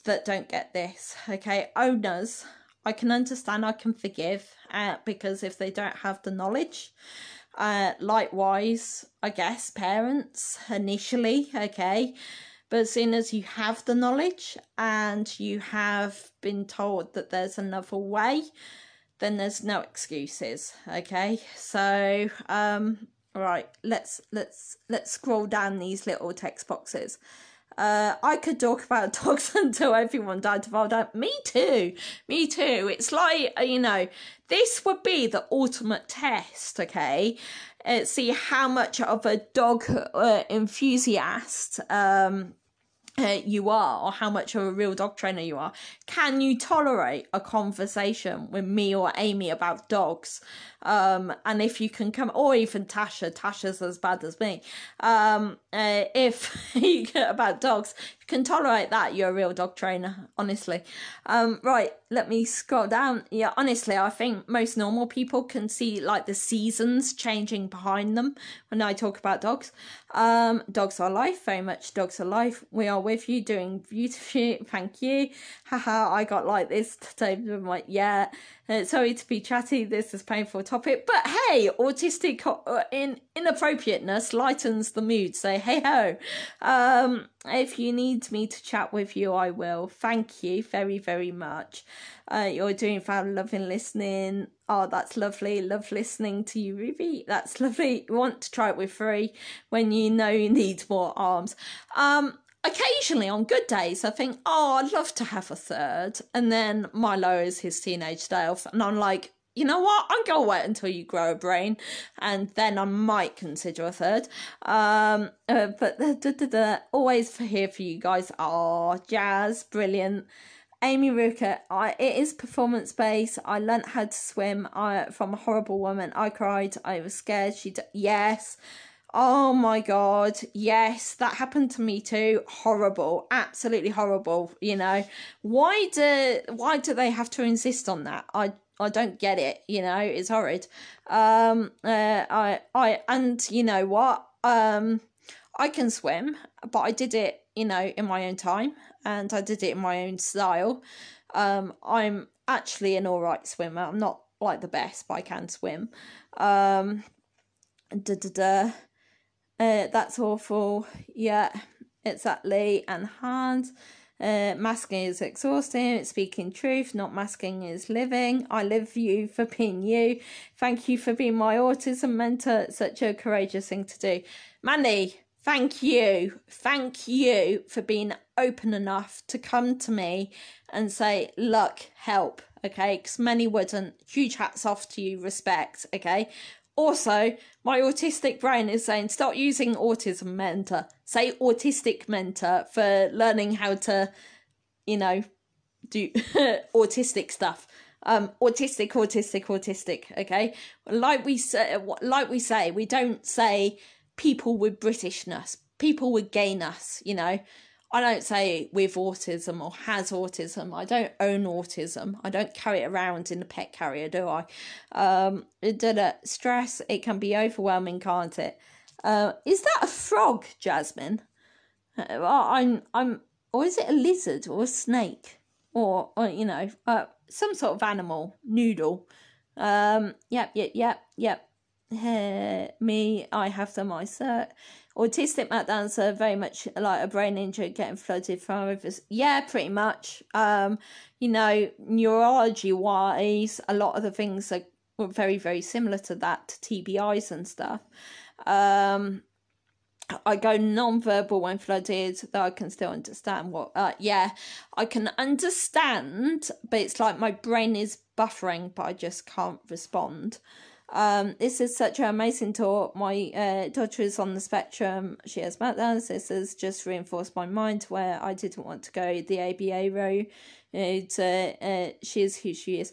that don't get this, okay? Owners, I can understand, I can forgive, because if they don't have the knowledge, likewise, I guess, parents, initially, okay, But as soon as you have the knowledge and you have been told that there's another way, then there's no excuses. Okay, so right, let's scroll down these little text boxes. I could talk about dogs until everyone died of old age. Me too. It's like, this would be the ultimate test, okay? See how much of a dog enthusiast you are, or how much of a real dog trainer you are. Can you tolerate a conversation with me or Amy about dogs? And if you can come, or even Tasha's as bad as me. If you get about dogs, if you can tolerate that, you're a real dog trainer, honestly. Right, let me scroll down. Yeah, honestly, I think most normal people can see like the seasons changing behind them when I talk about dogs. Dogs are life, very much dogs are life. We are with you, doing beautifully, thank you. Haha, I got like this today. I'm like, yeah, sorry to be chatty, this is a painful topic, but hey, autistic inappropriateness lightens the mood, so hey ho. If you need me to chat with you, I will. Thank you very, very much. You're doing fab, loving listening. Oh, that's lovely. Love listening to you, Ruby. That's lovely. You want to try it with 3 when you know you need more arms. Occasionally on good days, I think, oh, I'd love to have a 3rd. And then Milo is his teenage self. And I'm like, you know what? I'm going to wait until you grow a brain. And then I might consider a 3rd. But always here for you guys. Oh, Jazz, brilliant. Amy Rooker, it is performance-based. I learnt how to swim from a horrible woman. I cried. I was scared. Yes. Oh my God. Yes, that happened to me too. Horrible. Absolutely horrible. Why do they have to insist on that? I don't get it. It's horrid. And you know what? I can swim, but I did it, in my own time, and I did it in my own style. I'm actually an all right swimmer. I'm not like the best, but I can swim. That's awful. Yeah, exactly. And Hans, masking is exhausting. Speaking truth, not masking is living. I live you for being you. Thank you for being my autism mentor. Such a courageous thing to do. Mandy, thank you. Thank you for being open enough to come to me and say, look, help. Okay, because many wouldn't. Huge hats off to you. Respect. Okay. Also, my autistic brain is saying, stop using autism mentor. Say autistic mentor for learning how to, do autistic stuff. Autistic. Okay. Like we say, we don't say people with Britishness, people with gayness, I don't say with autism or has autism. I don't own autism. I don't carry it around in a pet carrier, do I? Stress, it can be overwhelming, can't it? Is that a frog, Jasmine? Or is it a lizard or a snake? Or some sort of animal, noodle. Yep. Me, I have them, I cert. Autistic meltdowns are very much like a brain injury getting flooded from rivers. Yeah, pretty much. Neurology wise, a lot of the things are very, very similar to that, to TBIs and stuff. I go non-verbal when flooded, though I can still understand what. I can understand, but it's like my brain is buffering, but I just can't respond. This is such an amazing talk. My daughter is on the spectrum. She has meltdowns. This has just reinforced my mind where I didn't want to go the ABA route. She is who she is.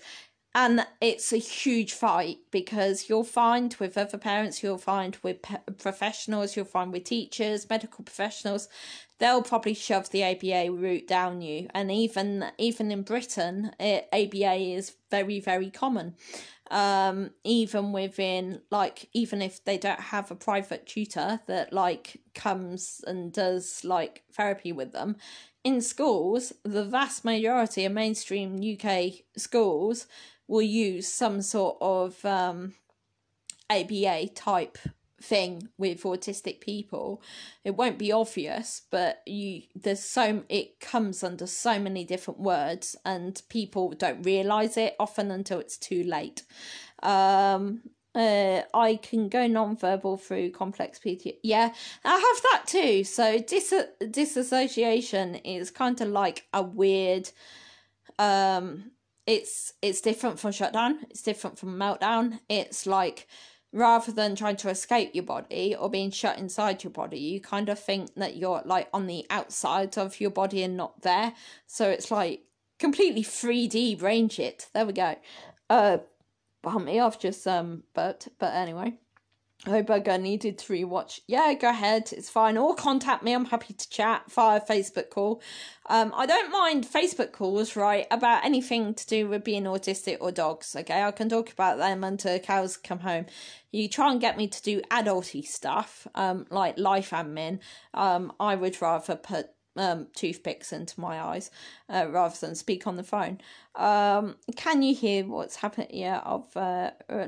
And it's a huge fight because you'll find with other parents, you'll find with professionals, you'll find with teachers, medical professionals, they'll probably shove the ABA route down you. And even in Britain, ABA is very, very common. Even within, even if they don't have a private tutor that comes and does therapy with them, in schools, the vast majority of mainstream UK schools will use some sort of ABA type thing with autistic people. It won't be obvious, but it comes under so many different words, and people don't realize it often until it's too late. I can go non-verbal through complex PT. Yeah, I have that too. So disassociation is kind of like a weird. It's different from shutdown. It's different from meltdown. It's like, rather than trying to escape your body or being shut inside your body, you kind of think that you're like on the outside of your body and not there. So it's like completely 3D brain shit. There we go. Bump me off, just but anyway, I hope I needed to rewatch. Yeah, go ahead, it's fine, or contact me. I'm happy to chat via Facebook call. I don't mind Facebook calls, right, about anything to do with being autistic or dogs. Okay, I can talk about them until cows come home. You try and get me to do adulty stuff, like life admin. I would rather put toothpicks into my eyes rather than speak on the phone. Can you hear what's happened? Yeah, of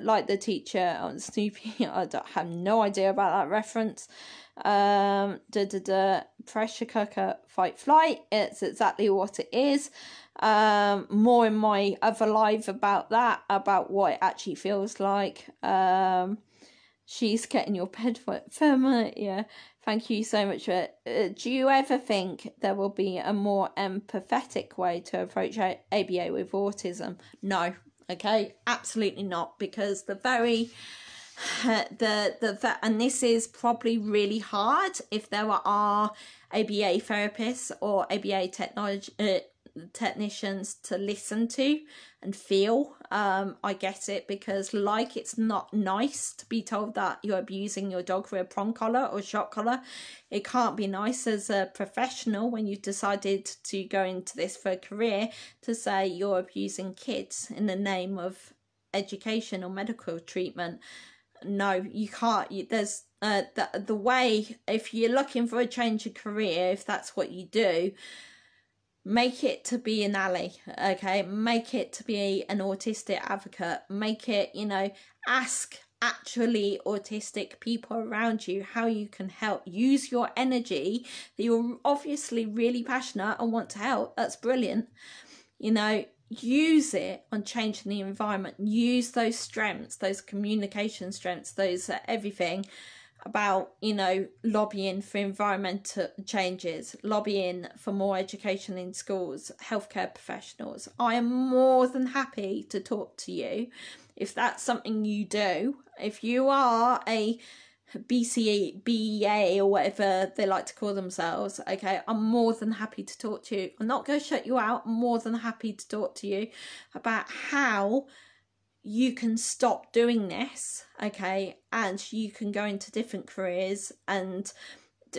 like the teacher on Snoopy. I have no idea about that reference. Pressure cooker, fight, flight. It's exactly what it is. More in my other live about that, about what it actually feels like. She's getting your bed firmer. Yeah, thank you so much for it. Do you ever think there will be a more empathetic way to approach ABA with autism? No. Okay, absolutely not, because and this is probably really hard if there are ABA therapists or ABA technicians to listen to and feel. I get it, because like, it's not nice to be told that you're abusing your dog for a prong collar or shock collar. It can't be nice as a professional when you've decided to go into this for a career to say you're abusing kids in the name of education or medical treatment. No, you can't. There's the way, if you're looking for a change of career, if that's what you do, make it to be an ally, okay? Make it to be an autistic advocate. Make it, ask actually autistic people around you how you can help. Use your energy that you're obviously really passionate and want to help. That's brilliant. Use it on changing the environment. Use those strengths, those communication strengths, those everything about, lobbying for environmental changes, lobbying for more education in schools, healthcare professionals. I am more than happy to talk to you if that's something you do. If you are a BCA, BEA, or whatever they like to call themselves, okay, I'm more than happy to talk to you. I'm not going to shut you out. I'm more than happy to talk to you about how you can stop doing this, okay, and you can go into different careers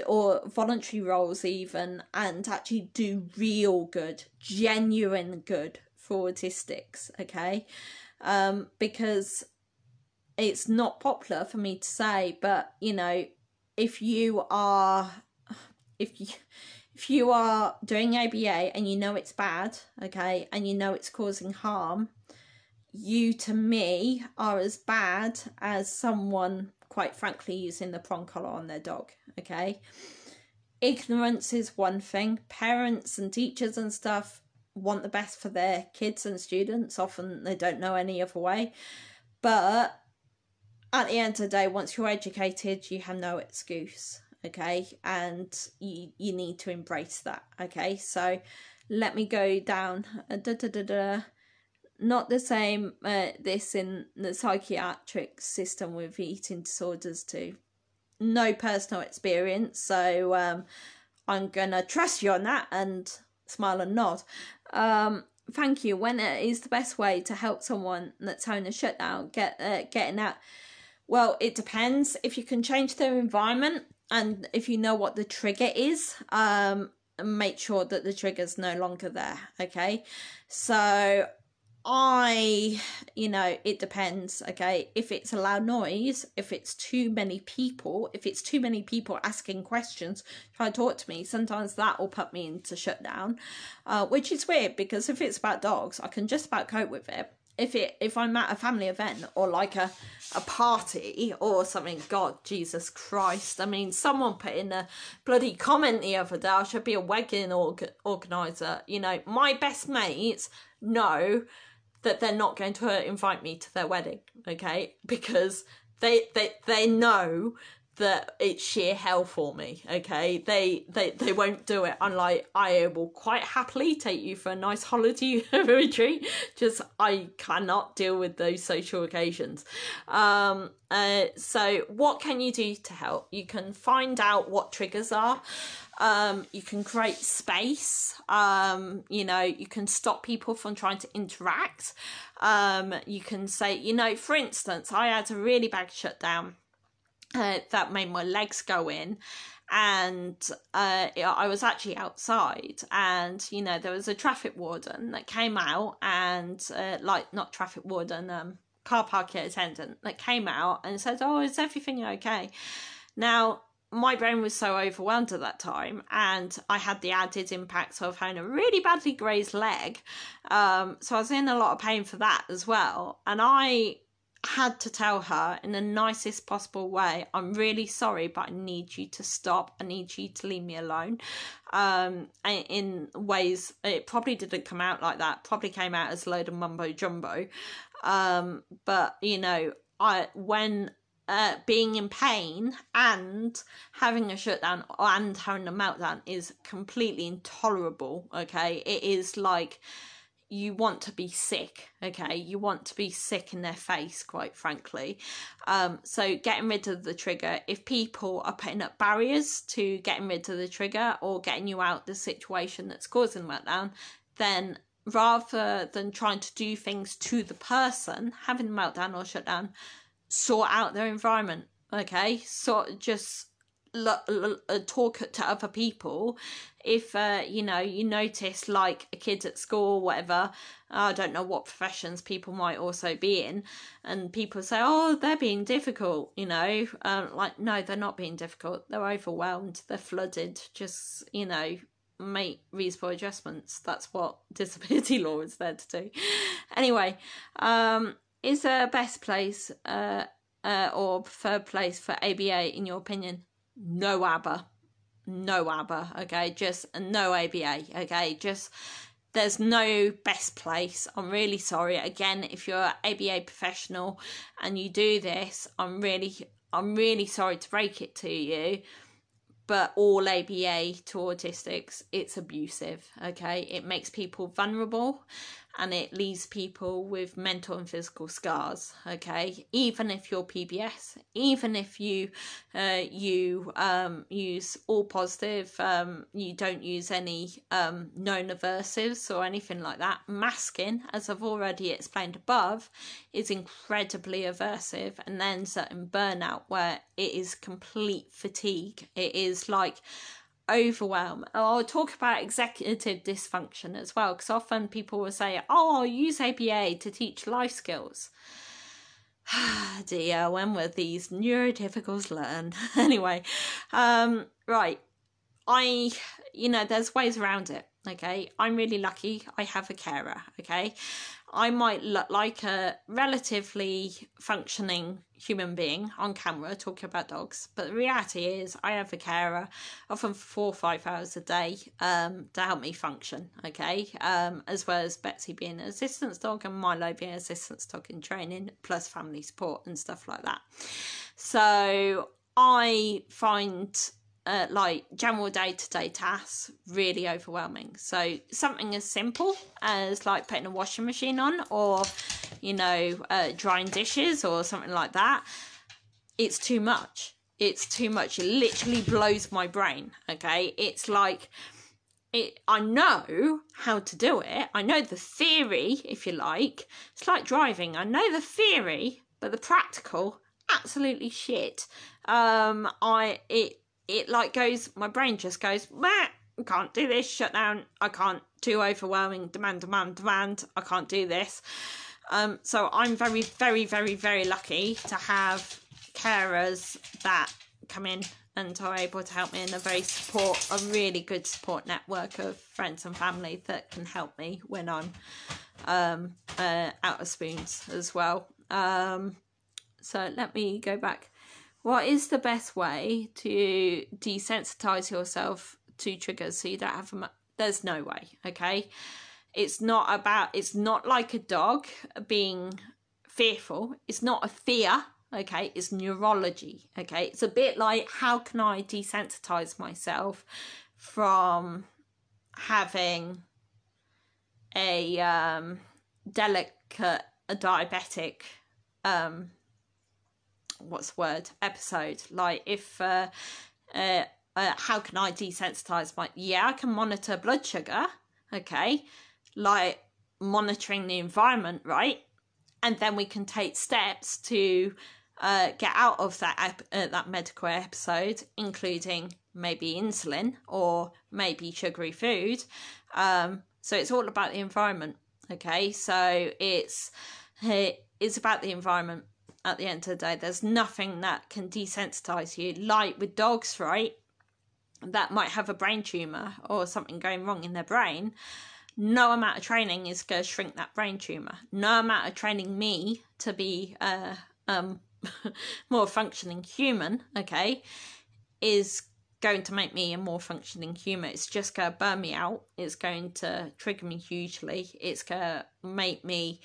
or voluntary roles even, and actually do real good, genuine good for autistics, okay? Because it's not popular for me to say, but if you are doing ABA and it's bad, okay, and it's causing harm, you, to me, are as bad as someone, quite frankly, using the prong collar on their dog, okay? Ignorance is one thing. Parents and teachers and stuff want the best for their kids and students. Often they don't know any other way. But at the end of the day, once you're educated, you have no excuse, okay? And you need to embrace that, okay? So let me go down. Not the same, this in the psychiatric system with eating disorders too. No personal experience, so I'm going to trust you on that and smile and nod. Thank you. When is the best way to help someone that's having a shutdown getting out? Well, it depends. If you can change their environment and if you know what the trigger is, make sure that the trigger's no longer there, okay? So it depends, okay? If it's a loud noise, if it's too many people asking questions, try to talk to me, sometimes that will put me into shutdown, which is weird, because if it's about dogs, I can just about cope with it. if I'm at a family event or like a party or something, God, Jesus Christ. I mean, someone put in a bloody comment the other day, I should be a wedding organizer. You know, my best mates know that they're not going to invite me to their wedding, okay? Because they know that it's sheer hell for me, okay? They won't do it. Unlike, I will quite happily take you for a nice holiday retreat. Just, I cannot deal with those social occasions. So what can you do to help? You can find out what triggers are. You can create space. You know, you can stop people from trying to interact. You can say, you know, for instance, I had a really bad shutdown that made my legs go in, and I was actually outside, and you know, there was a traffic warden that came out, and like, not traffic warden, car park attendant that came out and said, oh, is everything okay? Now, my brain was so overwhelmed at that time, and I had the added impact of having a really badly grazed leg, so I was in a lot of pain for that as well. And I had to tell her in the nicest possible way, I'm really sorry, but I need you to stop. I need you to leave me alone. In ways, it probably didn't come out like that. Probably came out as a load of mumbo jumbo. But you know, when being in pain and having a shutdown and having a meltdown is completely intolerable. Okay, it is like, you want to be sick, okay? You want to be sick in their face, quite frankly. So getting rid of the trigger, if people are putting up barriers to getting rid of the trigger or getting you out the situation that's causing the meltdown, then rather than trying to do things to the person having a meltdown or shutdown, sort out their environment, okay? So just talk to other people. If you know, you notice like a kid at school or whatever, I don't know what professions people might also be in, and people say, oh, they're being difficult, you know, like, no, they're not being difficult, they're overwhelmed, they're flooded. Just, you know, make reasonable adjustments. That's what disability law is there to do. Anyway, is there a best place or preferred place for ABA in your opinion? No ABBA, okay? Just no ABA, okay? Just, there's no best place. I'm really sorry. Again, if you're an ABA professional and you do this, I'm really sorry to break it to you, but all ABA to autistics, it's abusive, okay? It makes people vulnerable, and it leaves people with mental and physical scars, okay? Even if you're PBS, even if you use all positive, you don't use any known aversives or anything like that. Masking, as I've already explained above, is incredibly aversive and ends up in burnout, where it is complete fatigue. It is like overwhelm. I'll talk about executive dysfunction as well, because often people will say, oh, I'll use ABA to teach life skills. Dear, when will these neurotypicals learn? Anyway, right, you know, there's ways around it, okay? I'm really lucky I have a carer, okay? I might look like a relatively functioning human being on camera talking about dogs, but the reality is I have a carer often 4 or 5 hours a day to help me function, okay? As well as Betsy being an assistance dog and Milo being an assistance dog in training, plus family support and stuff like that. So I find like general day-to-day tasks really overwhelming. So something as simple as like putting a washing machine on, or you know, drying dishes or something like that, it's too much. It's too much. It literally blows my brain, okay? It's like, I know how to do it. I know the theory, if you like. It's like driving. I know the theory, but the practical, absolutely shit. It like goes, my brain just goes, I can't do this, shut down, I can't, too overwhelming, demand, I can't do this. So I'm very, very, very, very lucky to have carers that come in and are able to help me, in a really good support network of friends and family that can help me when I'm out of spoons as well. So let me go back. What is the best way to desensitize yourself to triggers so you don't have there's no way, okay? It's not like a dog being fearful. It's not a fear, okay? It's neurology, okay? It's a bit like, how can I desensitize myself from having a delicate, a diabetic, episode? Like, if how can I desensitize I can monitor blood sugar, okay, like monitoring the environment, right? And then we can take steps to get out of that medical episode, including maybe insulin or maybe sugary food. So it's all about the environment, okay? So it's about the environment at the end of the day. There's nothing that can desensitize you. Like with dogs, right, that might have a brain tumour or something going wrong in their brain. No amount of training is going to shrink that brain tumour. No amount of training me to be more functioning human, okay, is going to make me a more functioning human. It's just going to burn me out. It's going to trigger me hugely. It's going to make me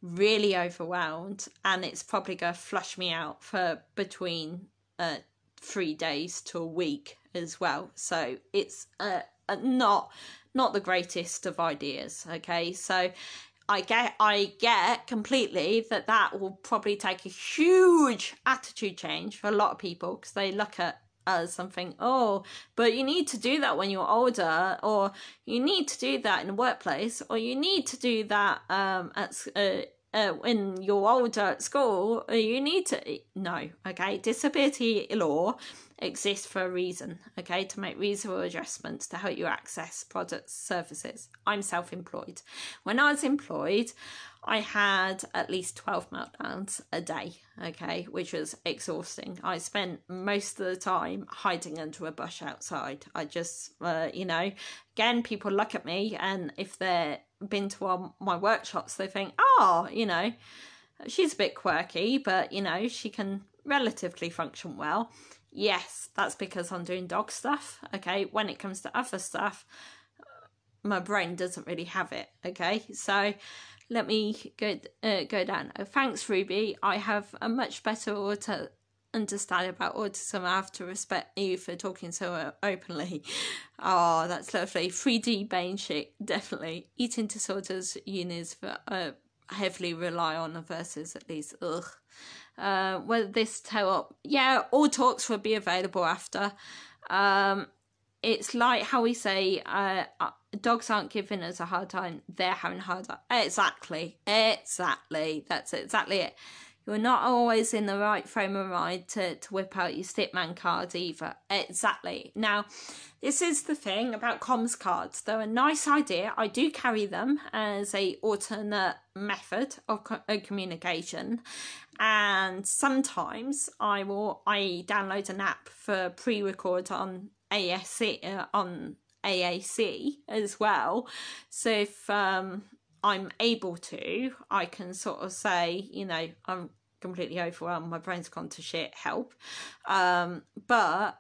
really overwhelmed, and it's probably going to flush me out for between 3 days to a week as well. So it's not the greatest of ideas, okay? So I get completely that will probably take a huge attitude change for a lot of people, because they look at as something, oh, but you need to do that when you're older, or you need to do that in the workplace, or you need to do that when you're older at school, you need to. No, okay? Disability law exists for a reason, okay? To make reasonable adjustments to help you access products, services. I'm self-employed. When I was employed, I had at least 12 meltdowns a day, okay, which was exhausting. I spent most of the time hiding under a bush outside. I just, again, people look at me, and if they've been to my workshops, they think, oh, she's a bit quirky, but, she can relatively function well. Yes, that's because I'm doing dog stuff, okay? When it comes to other stuff, my brain doesn't really have it, okay? So let me go down. Oh, thanks, Ruby. I have a much better understanding about autism. I have to respect you for talking so openly. Oh, that's lovely. 3D Bane shit, definitely. Eating disorders unis heavily rely on verses, at least. Ugh. Whether this tell-up, yeah, all talks will be available after. It's like how we say, dogs aren't giving us a hard time, they're having a hard time. Exactly, that's exactly it. You're not always in the right frame of mind to whip out your Stickman card either. Exactly. Now, this is the thing about comms cards. They're a nice idea. I do carry them as a alternate method of communication. And sometimes I download an app for pre-record on AAC as well. So if I'm able to, I can sort of say, I'm completely overwhelmed, my brain's gone to shit, help. But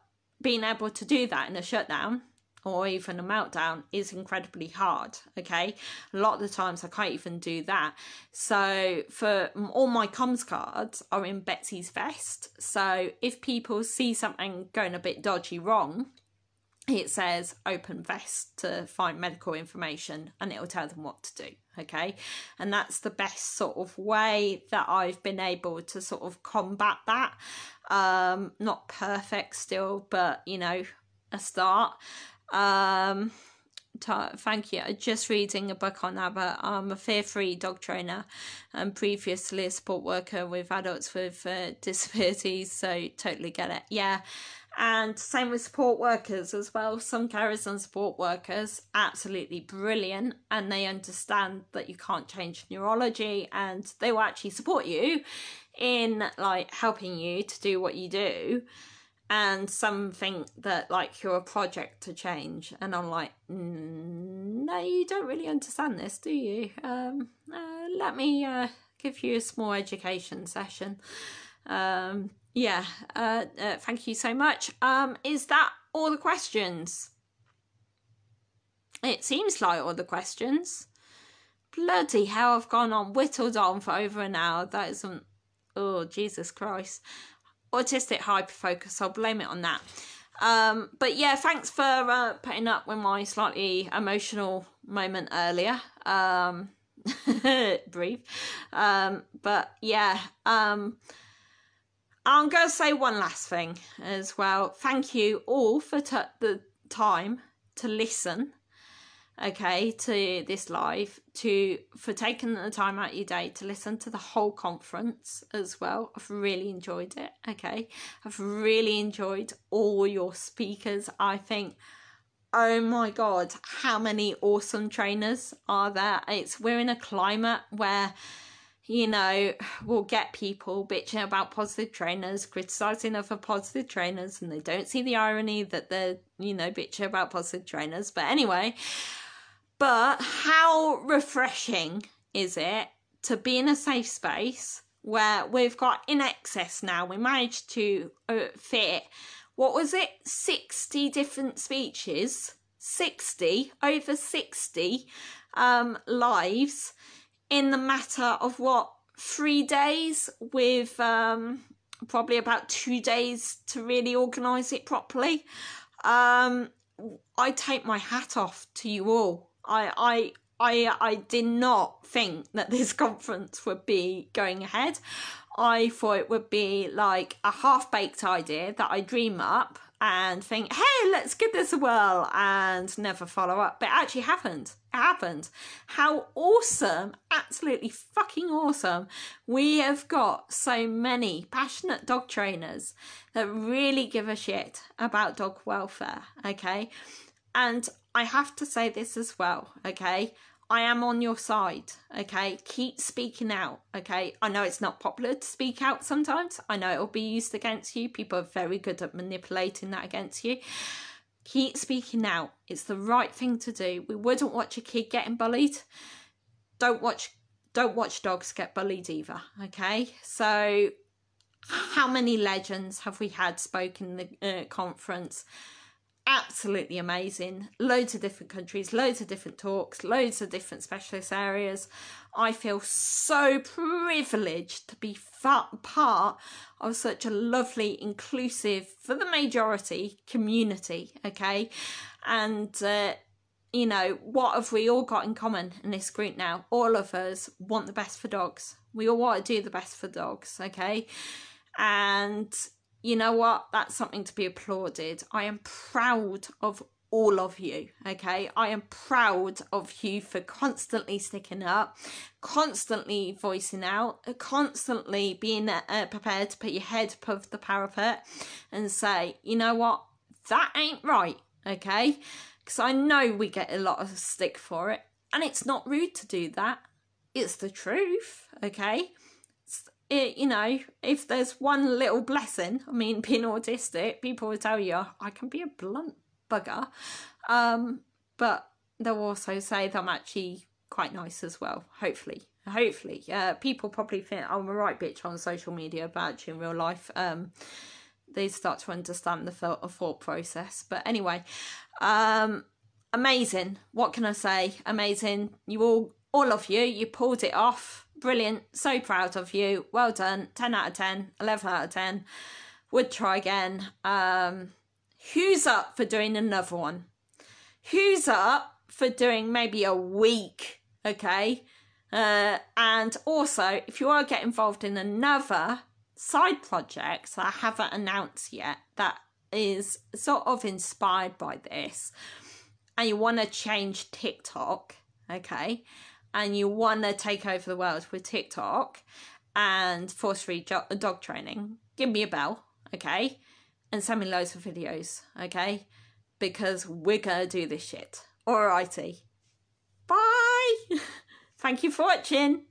being able to do that in a shutdown or even a meltdown is incredibly hard, okay? A lot of the times I can't even do that. So for all my comms cards are in Betsy's vest. So if people see something going a bit dodgy wrong, it says open vest to find medical information, and it'll tell them what to do, okay? And that's the best sort of way that I've been able to sort of combat that. Not perfect still, but, a start. Thank you. I'm just reading a book on that, but I'm a fear-free dog trainer and previously a support worker with adults with disabilities, so totally get it. Yeah. And same with support workers as well. Some carers and support workers, absolutely brilliant, and they understand that you can't change neurology, and they will actually support you in helping you to do what you do. And some think that you're a project to change, and I'm like, no, you don't really understand this, do you? let me give you a small education session. Yeah, thank you so much. Is that all the questions? It seems like all the questions. Bloody hell, I've gone on, whittled on for over an hour. That isn't, oh, Jesus Christ. Autistic hyperfocus, I'll blame it on that. But yeah, thanks for putting up with my slightly emotional moment earlier. Brief. But yeah, I'm going to say one last thing as well. Thank you all for the time to listen, okay, to this live, for taking the time out of your day to listen to the whole conference as well. I've really enjoyed it, okay. I've really enjoyed all your speakers. I think, oh my God, how many awesome trainers are there? We're in a climate where, you know, we'll get people bitching about positive trainers, criticising other positive trainers, and they don't see the irony that they're, you know, bitching about positive trainers. But anyway, but how refreshing is it to be in a safe space where we've got in excess now, we managed to fit, what was it, 60 different speeches, over 60 lives in the matter of what, 3 days, with probably about 2 days to really organise it properly. I take my hat off to you all. I did not think that this conference would be going ahead. I thought it would be like a half-baked idea that I dream up and think, hey, let's give this a whirl, and never follow up. But it actually happened. It happened. How awesome, absolutely fucking awesome. We have got so many passionate dog trainers that really give a shit about dog welfare, okay? And I have to say this as well, okay? I am on your side, okay? Keep speaking out, okay? I know it's not popular to speak out sometimes. I know it'll be used against you. People are very good at manipulating that against you. Keep speaking out. It's the right thing to do. We wouldn't watch a kid getting bullied. Don't watch dogs get bullied either, okay? So how many legends have we had spoken in the conference? Absolutely amazing. Loads of different countries, loads of different talks, loads of different specialist areas. I feel so privileged to be part of such a lovely, inclusive, for the majority, community, okay? And you know, what have we all got in common in this group now? All of us want the best for dogs. We all want to do the best for dogs, okay? And you know what? That's something to be applauded. I am proud of all of you, okay? I am proud of you for constantly sticking up, constantly voicing out, constantly being prepared to put your head above the parapet and say, you know what? That ain't right, okay? Because I know we get a lot of stick for it, and it's not rude to do that. It's the truth, okay? You know, if there's one little blessing, I mean, being autistic, people will tell you I can be a blunt bugger, but they'll also say that I'm actually quite nice as well. Hopefully, people probably think I'm a right bitch on social media, but actually in real life, they start to understand the thought process. But anyway, amazing. What can I say? Amazing. You all of you pulled it off. Brilliant. So proud of you. Well done. 10 out of 10, 11 out of 10. Would try again. Who's up for doing another one? Who's up for doing maybe a week? Okay. And also, if you want to get involved in another side project that I haven't announced yet, that is sort of inspired by this, and you want to change TikTok, okay, and you want to take over the world with TikTok and force-free dog training, give me a bell, okay? And send me loads of videos, okay? Because we're going to do this shit. Alrighty. Bye! Thank you for watching.